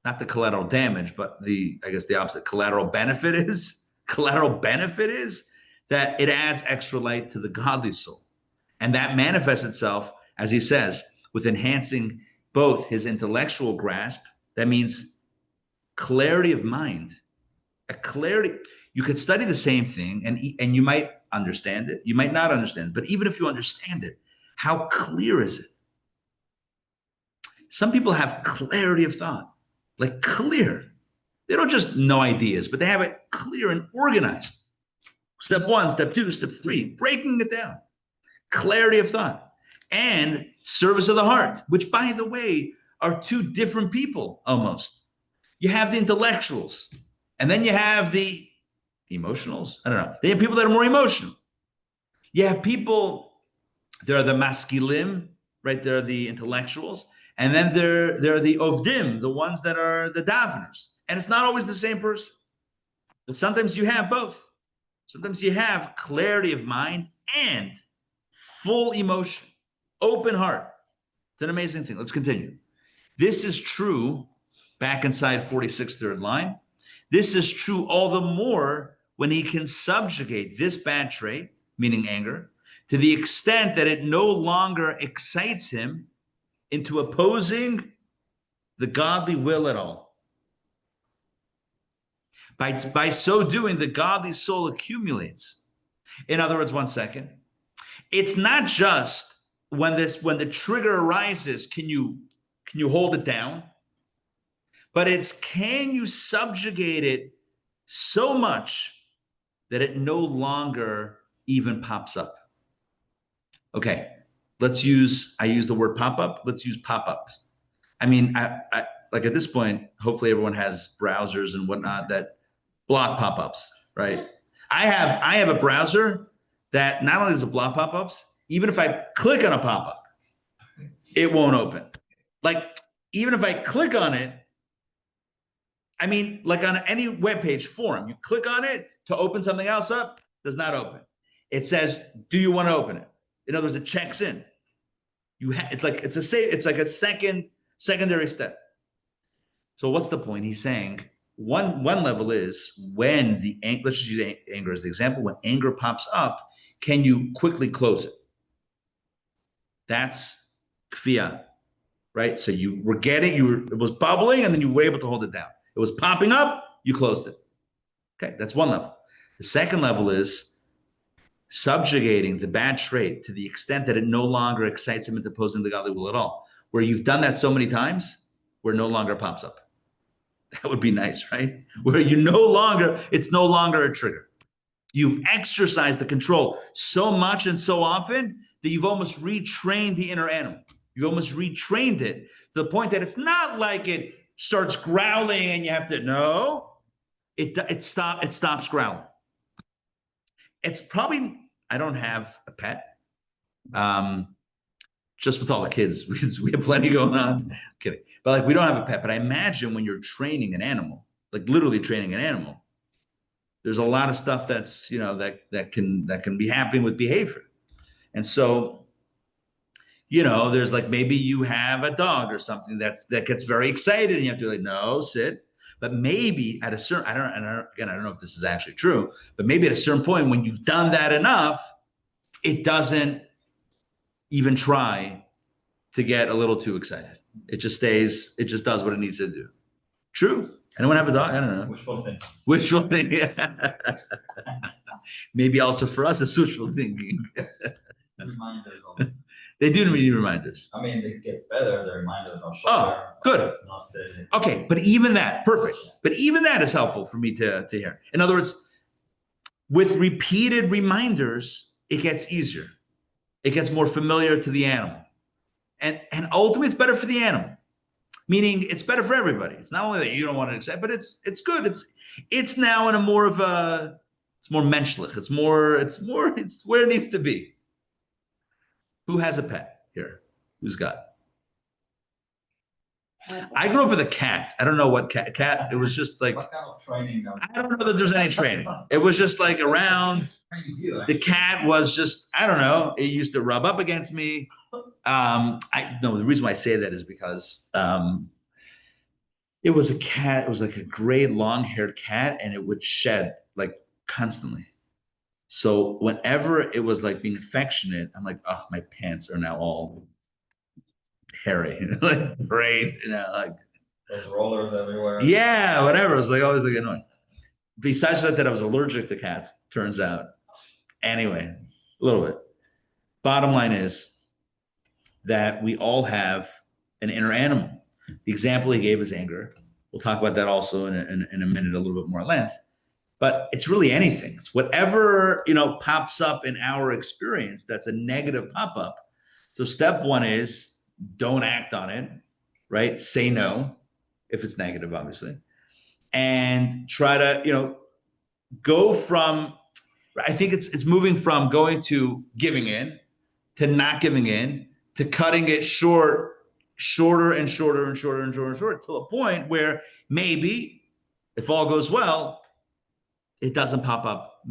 not the collateral damage, but I guess the opposite, collateral benefit is? Collateral benefit is that it adds extra light to the godly soul. And that manifests itself, as he says, with enhancing both his intellectual grasp, that means clarity of mind, a clarity. You could study the same thing and you might understand it, you might not understand it, but even if you understand it, how clear is it? Some people have clarity of thought, like clear. They don't just know ideas, but they have it clear and organized. Step 1, step 2, step 3, breaking it down. Clarity of thought and service of the heart, which, by the way, are two different people almost. You have the intellectuals, and then you have the emotionals. I don't know. They have people that are more emotional. You have people, there are the maskilim, right? There are the intellectuals. And then there are the ovdim, the ones that are the daveners. And it's not always the same person. But sometimes you have both. Sometimes you have clarity of mind and full emotion, open heart. It's an amazing thing. Let's continue. This is true back inside 46, third line. This is true all the more when he can subjugate this bad trait, meaning anger, to the extent that it no longer excites him into opposing the godly will at all. By so doing, the godly soul accumulates. In other words, one second. It's not just when the trigger arises, can you hold it down? But it's, can you subjugate it so much that it no longer even pops up? Okay, I use the word pop-up. Let's use pop-ups. I mean, I like at this point, hopefully everyone has browsers and whatnot that block pop-ups, right? I have a browser that not only does it block pop-ups, even if I click on a pop-up, it won't open. Like, even if I click on it, I mean, like on any web page forum, you click on it to open something else up, does not open. It says, do you want to open it? In other words, it checks in. It's like a secondary step. So what's the point? He's saying one level is when let's just use anger as the example. When anger pops up, can you quickly close it? That's kfiyah, right? So it was bubbling and then you were able to hold it down. It was popping up, you closed it. Okay, that's one level. The second level is subjugating the bad trait to the extent that it no longer excites him into opposing the godly will at all. Where you've done that so many times, where it no longer pops up. That would be nice, right? Where it's no longer a trigger. You've exercised the control so much and so often that you've almost retrained the inner animal. You've almost retrained it to the point that it's not like it starts growling and you have to, no, it stops growling. It's probably, I don't have a pet. Just with all the kids, we have plenty going on. I'm kidding. But like, we don't have a pet, but I imagine when you're training an animal, like literally training an animal, there's a lot of stuff that's, that can be happening with behavior. And so, there's like, maybe you have a dog or something that gets very excited and you have to be like, no, sit. But maybe at a certain, I don't know if this is actually true, but maybe at a certain point when you've done that enough, it doesn't even try to get a little too excited. It just does what it needs to do. True. Anyone have a dog? I don't know. Wishful thinking. Yeah. Maybe also for us, it's wishful thinking. They do need reminders. I mean, it gets better. The reminders are Oh, shorter. good. It's not the. Okay, but even that, perfect. But even that is helpful for me to hear. In other words, with repeated reminders, it gets easier. It gets more familiar to the animal. And ultimately, it's better for the animal. Meaning, it's better for everybody. It's not only that you don't want to accept, but it's good. It's now in a more of a, it's more menschlich. It's where it needs to be. Who has a pet here? Who's got? I grew up with a cat. I don't know what cat. It was just like, What kind of training? I don't know that there's any training. It was just like around. The cat was just, I don't know. It used to rub up against me. The reason why I say that is because it was a cat. It was like a gray, long-haired cat, and it would shed like constantly. So whenever it was like being affectionate, I'm like, oh, my pants are now all hairy, like great, like There's rollers everywhere. yeah, whatever. It was like always like annoying. Besides that I was allergic to cats, turns out. Anyway, a little bit. Bottom line is that we all have an inner animal. The example he gave is anger. We'll talk about that also in a minute, a little bit more at length. But it's really anything. It's whatever pops up in our experience that's a negative pop-up. So step one is don't act on it, right? Say no if it's negative, obviously. And try to, go from, I think it's moving from going to giving in to not giving in to cutting it shorter and shorter and shorter and shorter and shorter till a point where maybe, if all goes well, it doesn't pop up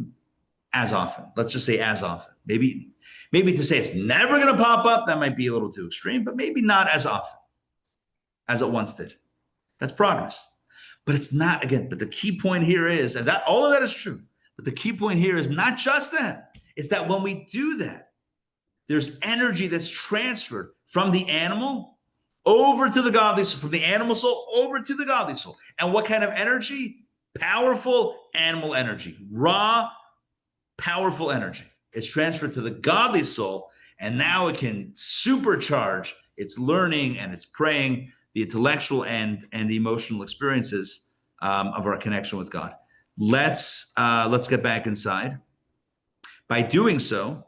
as often. Let's just say as often. Maybe to say it's never going to pop up, that might be a little too extreme, but maybe not as often as it once did. That's progress. But it's not, again, but the key point here is, and that all of that is true, but the key point here is not just that. It's that when we do that, there's energy that's transferred from the animal over to the godly soul, from the animal soul over to the godly soul. And what kind of energy? Powerful animal energy, raw, powerful energy. It's transferred to the godly soul, and now it can supercharge its learning and its praying, the intellectual and the emotional experiences of our connection with God. Let's get back inside. By doing so,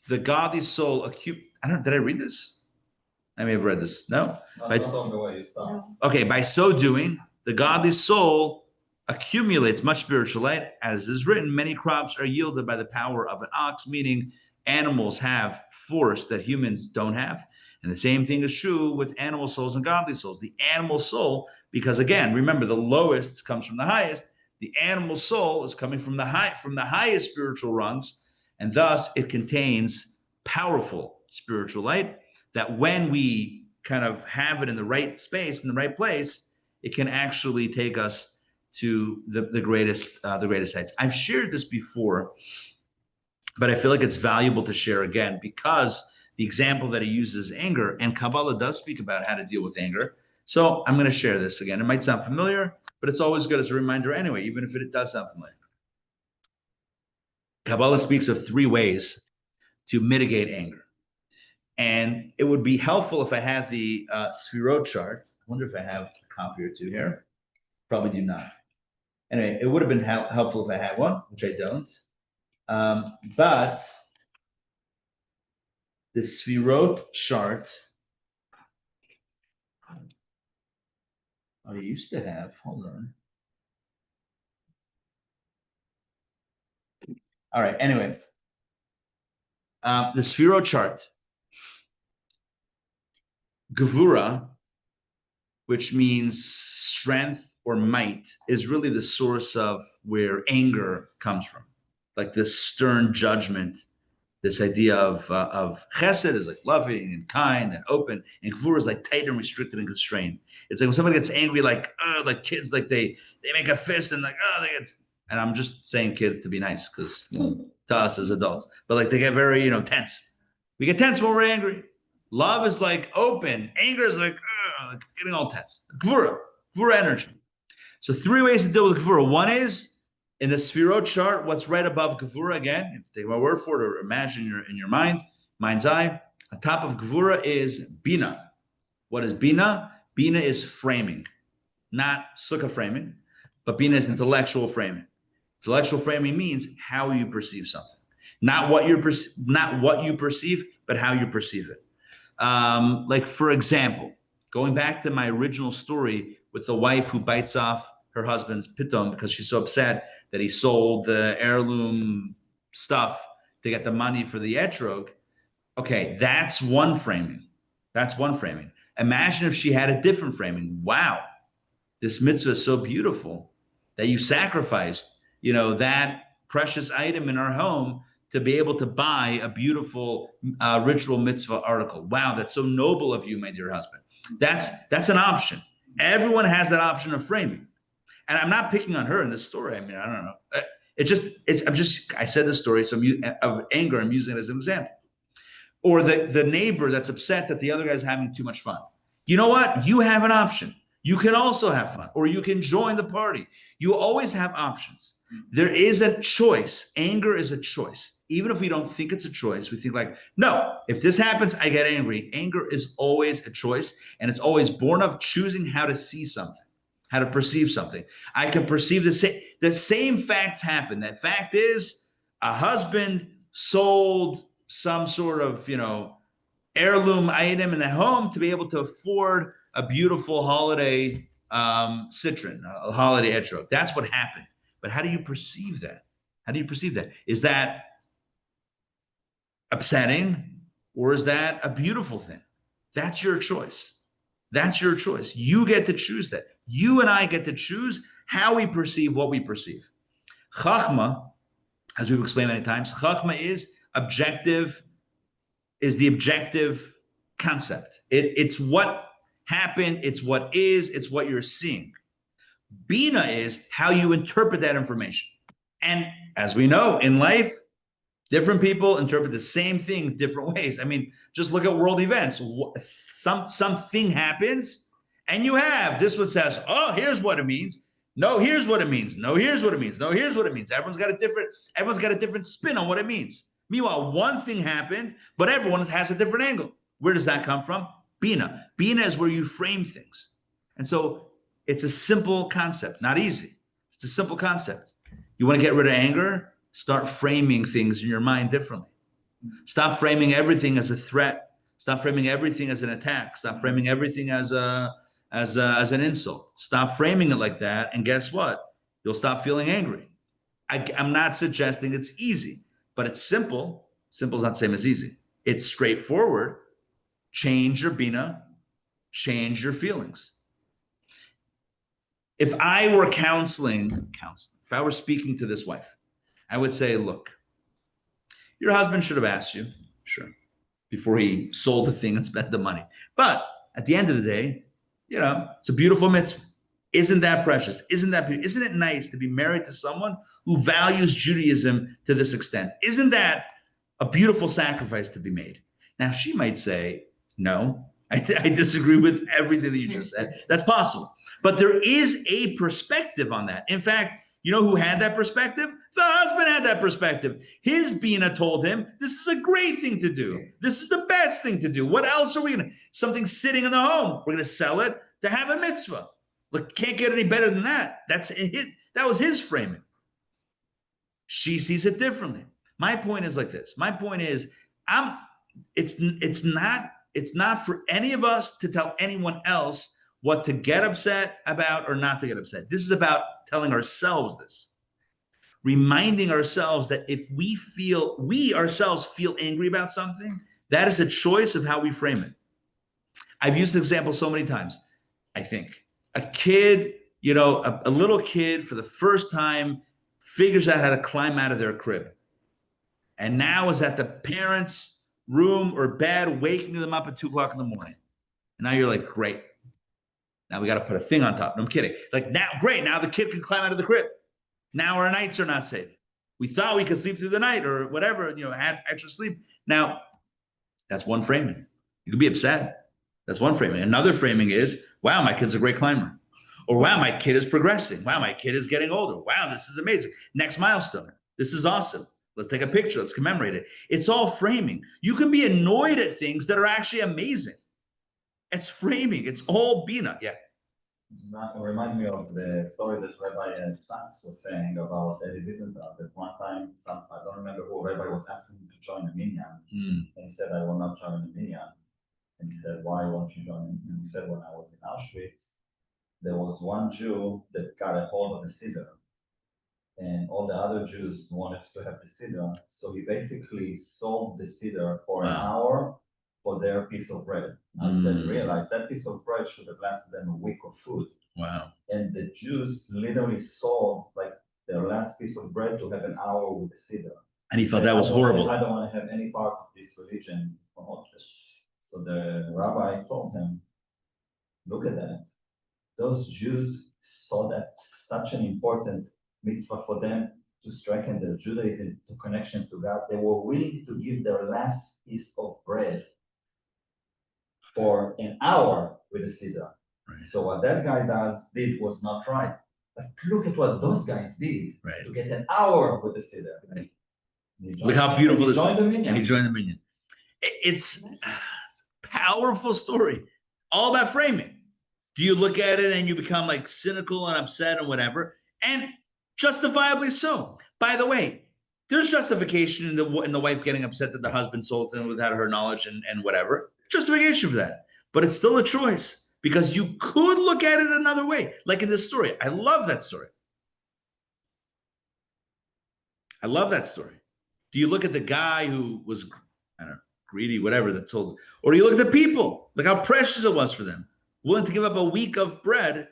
the godly soul did I read this? I may have read this. No? Not on the way you start. Okay, by so doing, the godly soul accumulates much spiritual light. As is written, many crops are yielded by the power of an ox, meaning animals have force that humans don't have. And the same thing is true with animal souls and godly souls. The animal soul, because again, remember, the lowest comes from the highest. The animal soul is coming from the highest spiritual rungs, and thus it contains powerful spiritual light that when we kind of have it in the right space, in the right place, it can actually take us to the greatest heights. I've shared this before, but I feel like it's valuable to share again because the example that he uses is anger, and Kabbalah does speak about how to deal with anger. So I'm going to share this again. It might sound familiar, but it's always good as a reminder anyway, even if it does sound familiar. Kabbalah speaks of 3 ways to mitigate anger. And it would be helpful if I had the Sfirot chart. I wonder if I have a copy or two here. Probably do not. Anyway, it would have been helpful if I had one, which I don't. But the Sfirot chart, I used to have, hold on. All right, anyway. The Sfirot chart. Gevura, which means strength or might, is really the source of where anger comes from. Like this stern judgment, this idea of chesed is like loving and kind and open, and gevura is like tight and restricted and constrained. It's like when somebody gets angry, like kids, like they make a fist and like and I'm just saying kids to be nice because to us as adults, but like they get very tense. We get tense when we're angry. Love is like open. Anger is like getting all tense. Gevura energy. So 3 ways to deal with gevura. One is in the Sfirot chart, what's right above gevura. Again, you have to take my word for it or imagine in your mind. mind's eye. On top of gvura is bina. What is bina? Bina is framing, not sukkah framing, but bina is intellectual framing. Intellectual framing means how you perceive something, not what you perceive, but how you perceive it. Like for example, going back to my original story with the wife who bites off her husband's piton because she's so upset that he sold the heirloom stuff to get the money for the etrog. Okay, that's one framing. That's one framing. Imagine if she had a different framing. Wow, this mitzvah is so beautiful that you sacrificed, that precious item in our home to be able to buy a beautiful ritual mitzvah article. Wow, that's so noble of you, my dear husband. That's an option. Everyone has that option of framing. And I'm not picking on her in this story. I mean, I don't know. I said this story of anger. I'm using it as an example. Or the neighbor that's upset that the other guy's having too much fun. You know what? You have an option. You can also have fun, or you can join the party. You always have options. There is a choice. Anger is a choice. Even if we don't think it's a choice, we think like, no, if this happens, I get angry. Anger is always a choice, and it's always born of choosing how to see something, how to perceive something. I can perceive the same facts happen. That fact is a husband sold some sort of, heirloom item in the home to be able to afford a beautiful holiday citron, a holiday etrog. That's what happened. But how do you perceive that? How do you perceive that? Is that upsetting, or is that a beautiful thing? That's your choice. That's your choice. You get to choose that. You and I get to choose how we perceive what we perceive. Chachma, as we've explained many times, Chachma is the objective concept. It's what happened, it's what is, it's what you're seeing. Bina is how you interpret that information. And as we know, in life, different people interpret the same thing different ways. I mean, just look at world events. Something happens, and you have this one says, oh, here's what it means. No, here's what it means. No, here's what it means. No, here's what it means. Everyone's got a different spin on what it means. Meanwhile, one thing happened, but everyone has a different angle. Where does that come from? Bina. Bina is where you frame things. And so it's a simple concept, not easy. It's a simple concept. You want to get rid of anger? Start framing things in your mind differently. Stop framing everything as a threat. Stop framing everything as an attack. Stop framing everything as an insult. Stop framing it like that, and guess what? You'll stop feeling angry. I'm not suggesting it's easy, but it's simple. Simple is not the same as easy. It's straightforward. Change your bina, change your feelings. If I were counseling, if I were speaking to this wife, I would say, look, your husband should have asked you, sure, before he sold the thing and spent the money. But at the end of the day, it's a beautiful mitzvah. Isn't that precious? Isn't it nice to be married to someone who values Judaism to this extent? Isn't that a beautiful sacrifice to be made? Now, she might say, no, I disagree with everything that you just said. That's possible. But there is a perspective on that. In fact, you know who had that perspective? The husband had that perspective. His Bina told him, this is a great thing to do. This is the best thing to do. What else are we going to, something sitting in the home. We're going to sell it to have a mitzvah. Look, can't get any better than that. That was his framing. She sees it differently. My point is like this. My point is, it's not for any of us to tell anyone else what to get upset about or not to get upset. This is about telling ourselves this. Reminding ourselves that if we ourselves feel angry about something, that is a choice of how we frame it. I've used the example so many times. I think a kid, a little kid for the first time figures out how to climb out of their crib. And now is at the parents' room or bed, waking them up at 2:00 in the morning. And now you're like, great. Now we got to put a thing on top. No, I'm kidding. Like now, great. Now the kid can climb out of the crib. Now our nights are not safe. We thought we could sleep through the night or whatever, had extra sleep. Now, that's one framing. You could be upset. That's one framing. Another framing is, wow, my kid's a great climber. Or wow, my kid is progressing. Wow, my kid is getting older. Wow, this is amazing. Next milestone. This is awesome. Let's take a picture. Let's commemorate it. It's all framing. You can be annoyed at things that are actually amazing. It's framing. It's all bina. Yeah. Remind me of the story that Rabbi Sachs was saying about Eddie Wiesenthal, that one time, I don't remember who, Rabbi was asking him to join a minyan, and he said, I will not join a minyan. And he said, why won't you join? And he said, when I was in Auschwitz, there was one Jew that got a hold of the Siddur, and all the other Jews wanted to have the Siddur, so he basically sold the Siddur for an hour for their piece of bread. I said, realize that piece of bread should have lasted them a week of food. Wow. And the Jews literally sold like their last piece of bread to have an hour with the Siddur. And he felt that was horrible. I don't want to have any part of this religion promoted. So the rabbi told him, look at that. Those Jews saw that such an important mitzvah for them to strengthen their Judaism to connection to God. They were willing to give their last piece of bread for an hour with a Siddur. Right. So what that guy did was not right. But look at what those guys did to get an hour with the Siddur. Right. Look how beautiful this is. And he joined the minyan. It's a powerful story. All about framing. Do you look at it and you become like cynical and upset and whatever? And justifiably so. By the way, there's justification in the wife getting upset that the husband sold them without her knowledge and whatever. Justification for that. But it's still a choice because you could look at it another way. Like in this story. I love that story. I love that story. Do you look at the guy who was, I don't know, greedy, whatever, that sold, or do you look at the people? Look how precious it was for them. Willing to give up a week of bread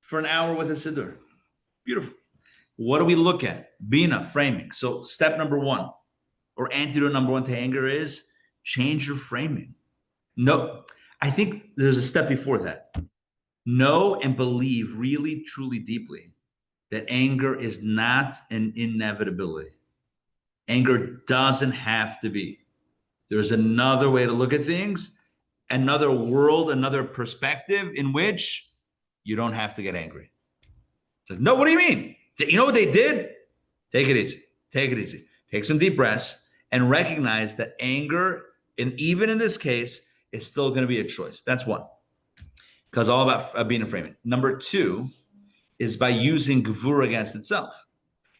for an hour with a Siddur. Beautiful. What do we look at? Bina, framing. So step number one, or antidote number one to anger is change your framing. No, I think there's a step before that. Know and believe really, truly, deeply that anger is not an inevitability. Anger doesn't have to be. There's another way to look at things, another world, another perspective in which you don't have to get angry. So, no, what do you mean? You know what they did? Take it easy. Take it easy. Take some deep breaths and recognize that anger, and even in this case, is still going to be a choice. That's one. Because all about being a framing. Number two is by using gevura against itself.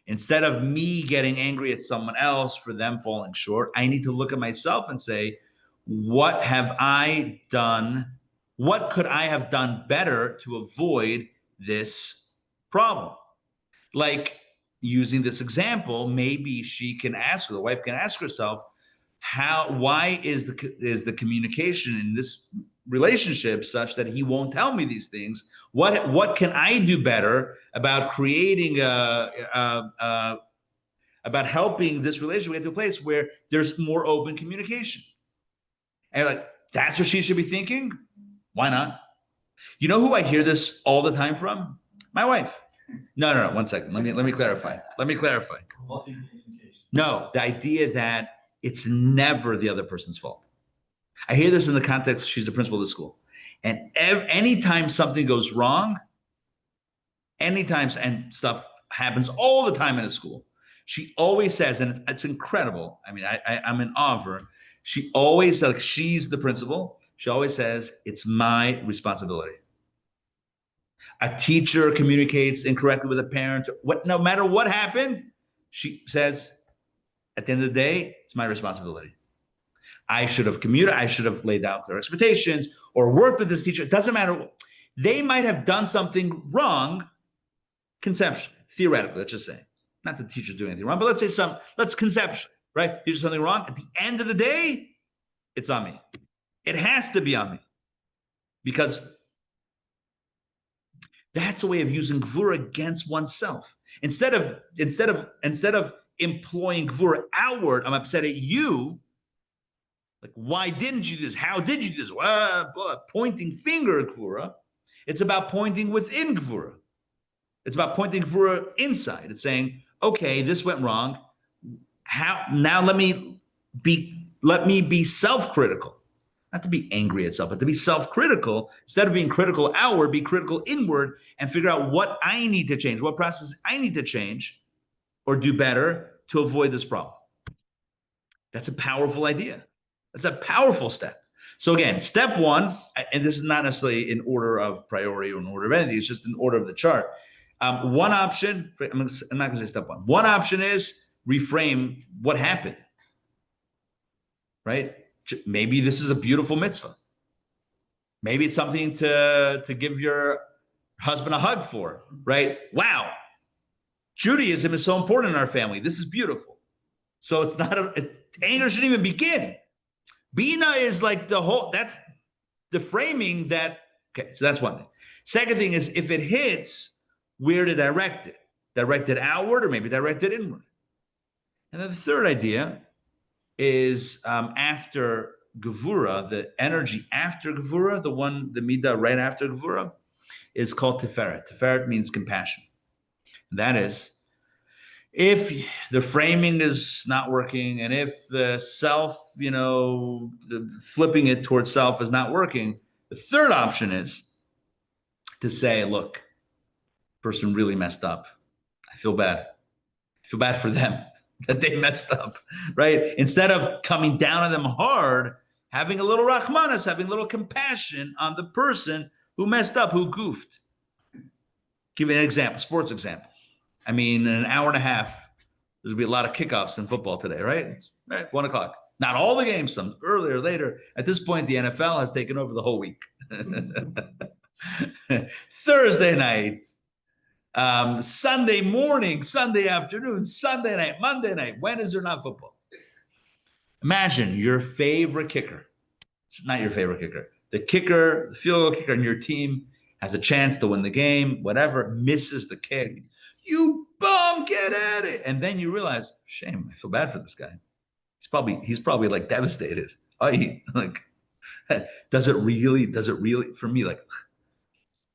Instead of me getting angry at someone else for them falling short, I need to look at myself and say, what have I done? What could I have done better to avoid this problem? Like using this example, maybe the wife can ask herself, why is the communication in this relationship such that he won't tell me these things? What can I do better about creating about helping this relationship get to a place where there's more open communication? And like, that's what she should be thinking? Why not? You know who I hear this all the time from? My wife. No, 1 second. Let me clarify. No, the idea that it's never the other person's fault. I hear this in the context, she's the principal of the school. And anytime something goes wrong, and stuff happens all the time in a school, she always says, and it's incredible. I mean, I'm in awe of her. She always, like, she's the principal. She always says, it's my responsibility. A teacher communicates incorrectly with a parent. No matter what happened, she says, at the end of the day, it's my responsibility. I should have communicated. I should have laid out clear expectations or worked with this teacher. It doesn't matter. They might have done something wrong conceptually, theoretically, let's just say. Not that the teacher's doing anything wrong, but let's conceptually, right? Teacher something wrong. At the end of the day, it's on me. It has to be on me. Because that's a way of using gvura against oneself. Instead of employing gvura outward, I'm upset at you. Like, why didn't you do this? How did you do this? Pointing finger at gvura. It's about pointing within gvura. It's about pointing gvura inside. It's saying, okay, this went wrong. Now let me be self-critical. Not to be angry at self, but to be self-critical. Instead of being critical outward, be critical inward and figure out what I need to change, what process I need to change or do better to avoid this problem. That's a powerful idea. That's a powerful step. So again, step one, and this is not necessarily in order of priority or in order of anything, it's just in order of the chart. One option, I'm not going to say step one. One option is reframe what happened, right? Maybe this is a beautiful mitzvah. Maybe it's something to give your husband a hug for, right? Wow, Judaism is so important in our family. This is beautiful. So it's not anger shouldn't even begin. Bina is like that's the framing that, okay, so that's one thing. Second thing is if it hits, where to direct it. Direct it outward or maybe direct it inward. And then the third idea is after Gevura, the energy after Gevura, the midah right after Gevura, is called Tiferet. Tiferet means compassion. And that is, if the framing is not working and if the self, the flipping it towards self is not working, the third option is to say, look, person really messed up. I feel bad. I feel bad for them that they messed up, right? Instead of coming down on them hard, having a little rachmanas, having a little compassion on the person who messed up, who goofed. Give you an example, sports example. I mean, in an hour and a half, there's gonna be a lot of kickoffs in football today, right? It's right, 1:00. Not all the games, some earlier, later. At this point, the NFL has taken over the whole week. Thursday night, Sunday morning, Sunday afternoon, Sunday night, Monday night. When is there not football? Imagine your favorite kicker. It's not your favorite kicker. The kicker, the field goal kicker in your team has a chance to win the game, whatever, misses the kick. You bum, get at it. And then you realize, shame, I feel bad for this guy. He's probably like devastated. Like, does it really, for me, like,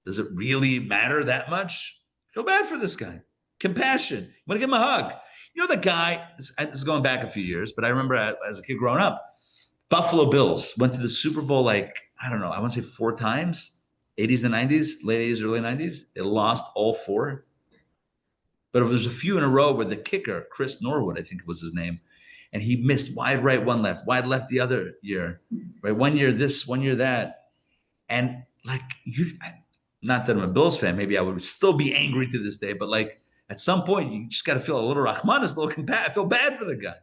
does it really matter that much? I feel bad for this guy. Compassion. You want to give him a hug. You know, the guy, this is going back a few years, but I remember as a kid growing up, Buffalo Bills went to the Super Bowl, like, I don't know, I want to say 4 times, 80s and 90s, late 80s, early 90s. They lost all 4. But there's a few in a row where the kicker, Chris Norwood, I think was his name, and he missed wide right, one left, wide left the other year, right? One year this, one year that. And like, not that I'm a Bills fan, maybe I would still be angry to this day, but like at some point, you just got to feel a little Rahmanis, a little compassion. I feel bad for the guy.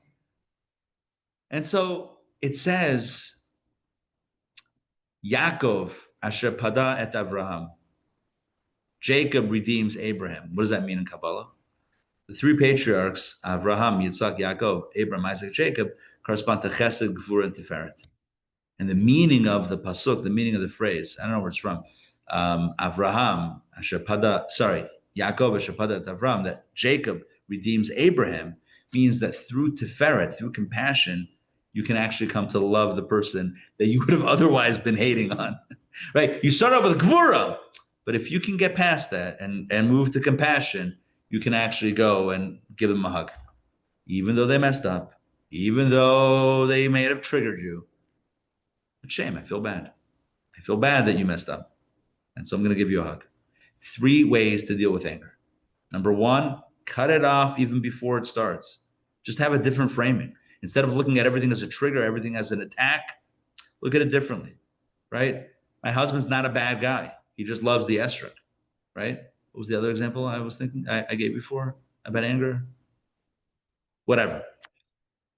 And so it says, Yaakov asher pada et Avraham. Jacob redeems Abraham. What does that mean in Kabbalah? The 3 patriarchs, Avraham, Yitzhak, Yaakov, Abraham, Isaac, Jacob, correspond to Chesed, Gevurah, and Tiferet. And the meaning of the pasuk, the meaning of the phrase, I don't know where it's from. Avraham, Yaakov, asher pada et Avraham, that Jacob redeems Abraham, means that through Tiferet, through compassion, you can actually come to love the person that you would have otherwise been hating on, right? You start out with Gevurah, but if you can get past that and move to compassion, you can actually go and give them a hug. Even though they messed up, even though they may have triggered you. But shame, I feel bad. I feel bad that you messed up. And so I'm going to give you a hug. 3 ways to deal with anger. Number 1, cut it off even before it starts. Just have a different framing. Instead of looking at everything as a trigger, everything as an attack, look at it differently, right? My husband's not a bad guy. He just loves the esrog, right? What was the other example I was thinking I gave before about anger? Whatever.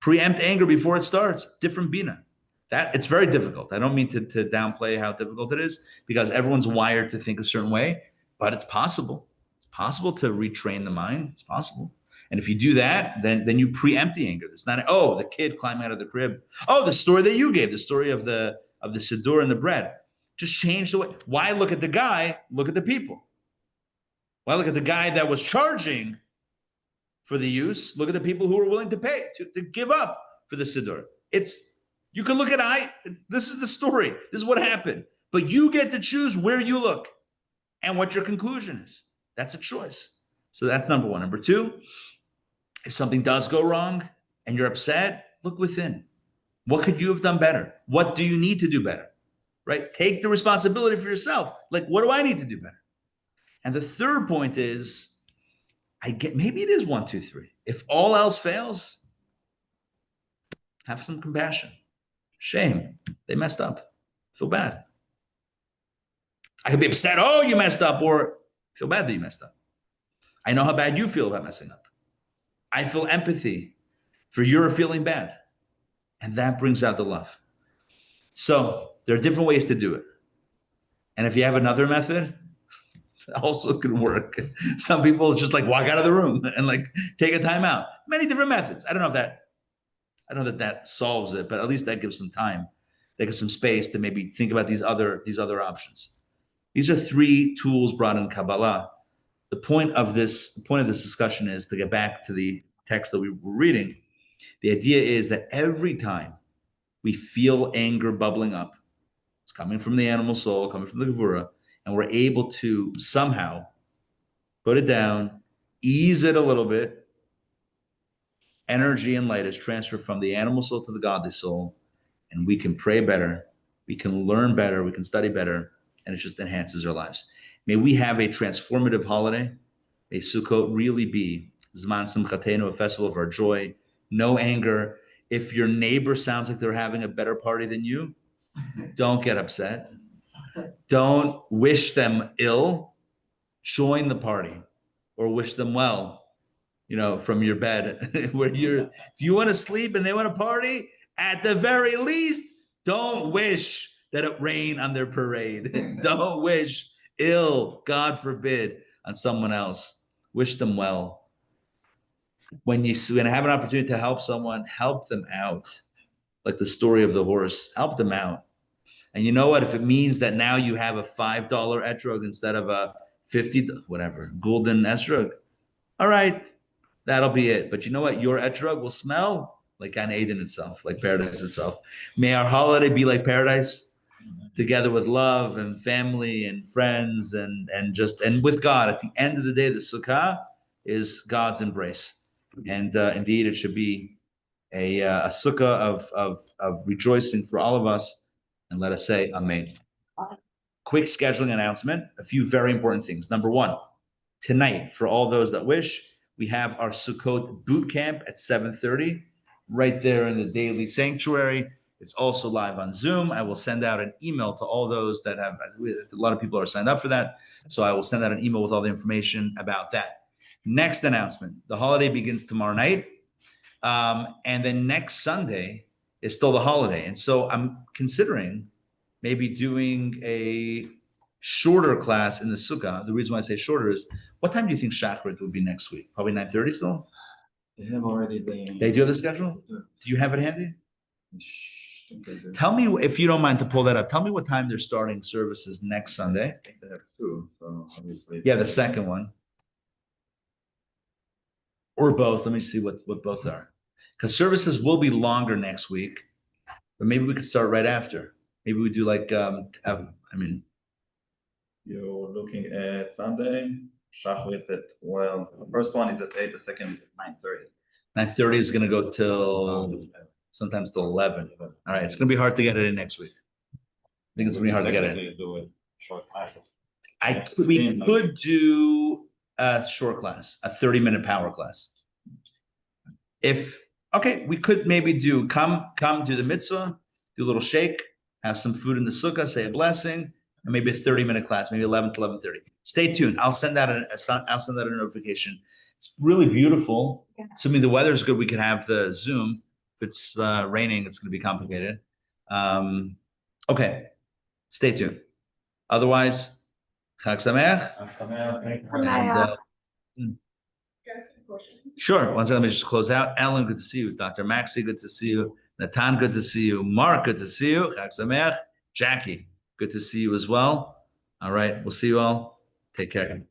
Preempt anger before it starts. Different bina. That it's very difficult. I don't mean to downplay how difficult it is because everyone's wired to think a certain way, but it's possible. It's possible to retrain the mind. It's possible. And if you do that, then you preempt the anger. It's not, the kid climbing out of the crib. Oh, the story that you gave, the story of the siddur and the bread. Just change the way. Why look at the guy? Look at the people. Why look at the guy that was charging for the use? Look at the people who were willing to pay, to give up for the siddur. You can look at this is the story. This is what happened. But you get to choose where you look and what your conclusion is. That's a choice. So that's number 1. Number 2, if something does go wrong and you're upset, look within. What could you have done better? What do you need to do better? Right? Take the responsibility for yourself. Like, what do I need to do better? And the third point is, I get maybe it is 1, 2, 3. If all else fails, have some compassion. Shame. They messed up. Feel bad. I could be upset, oh, you messed up, or feel bad that you messed up. I know how bad you feel about messing up. I feel empathy for your feeling bad. And that brings out the love. So there are different ways to do it. And if you have another method, also could work. Some people just like walk out of the room and like take a time out. Many different methods. I don't know that solves it, but at least that gives some time. That gives some space to maybe think about these other options. These are 3 tools brought in Kabbalah. The point of this discussion is to get back to the text that we were reading. The idea is that every time we feel anger bubbling up, it's coming from the animal soul, coming from the Gevurah, and we're able to somehow put it down, ease it a little bit. Energy and light is transferred from the animal soul to the godly soul, and we can pray better, we can learn better, we can study better, and it just enhances our lives. May we have a transformative holiday. May Sukkot really be Zman Simchatenu, a festival of our joy. No anger. If your neighbor sounds like they're having a better party than you, don't get upset. Don't wish them ill. Join the party or wish them well, from your bed if you want to sleep and they want to party, at the very least, don't wish that it rain on their parade. Don't wish ill, God forbid, on someone else. Wish them well. When you have an opportunity to help someone, help them out. Like the story of the horse, help them out. And you know what? If it means that now you have a $5 etrog instead of a 50, whatever, golden etrog, all right, that'll be it. But you know what? Your etrog will smell like Gan Eden itself, like paradise itself. May our holiday be like paradise, together with love and family and friends and with God. At the end of the day, the Sukkah is God's embrace. And indeed, it should be a Sukkah of rejoicing for all of us. And let us say Amen. Quick scheduling announcement, a few very important things. Number 1, tonight, for all those that wish, we have our Sukkot boot camp at 7:30, right there in the daily sanctuary. It's also live on Zoom. I will send out an email to all those that have, a lot of people are signed up for that. So I will send out an email with all the information about that. Next announcement, the holiday begins tomorrow night. And then next Sunday is still the holiday. And so I'm considering maybe doing a shorter class in the Sukkah. The reason why I say shorter is, what time do you think Shachrit would be next week? Probably 9:30 still? They have already They do have the schedule? Do you have it handy? Tell me, if you don't mind to pull that up, tell me what time they're starting services next Sunday. I think they have 2, so obviously. Yeah, the second one. Or both. Let me see what both are. Because services will be longer next week, but maybe we could start right after. Maybe we do like, You're looking at Sunday, Shachrit at, the first one is at 8, the second is at 9:30. 9:30 is going to go till sometimes till 11. All right, it's going to be hard to get it in next week. I think it's going to be hard to get it in. Do a short class of We could do a short class, a 30-minute power class. We could maybe come do the mitzvah, do a little shake, have some food in the sukkah, say a blessing, and maybe a 30-minute class, maybe 11 to 11:30. Stay tuned. I'll send out a notification. It's really beautiful. Yeah. Assuming the weather's good, we can have the Zoom. If it's raining, it's going to be complicated. Okay, stay tuned. Otherwise, Chag Sameach. Sure. One second, let me just close out. Ellen, good to see you. Dr. Maxi, good to see you. Natan, good to see you. Mark, good to see you. Chag Sameach. Jackie, good to see you as well. All right, we'll see you all. Take care.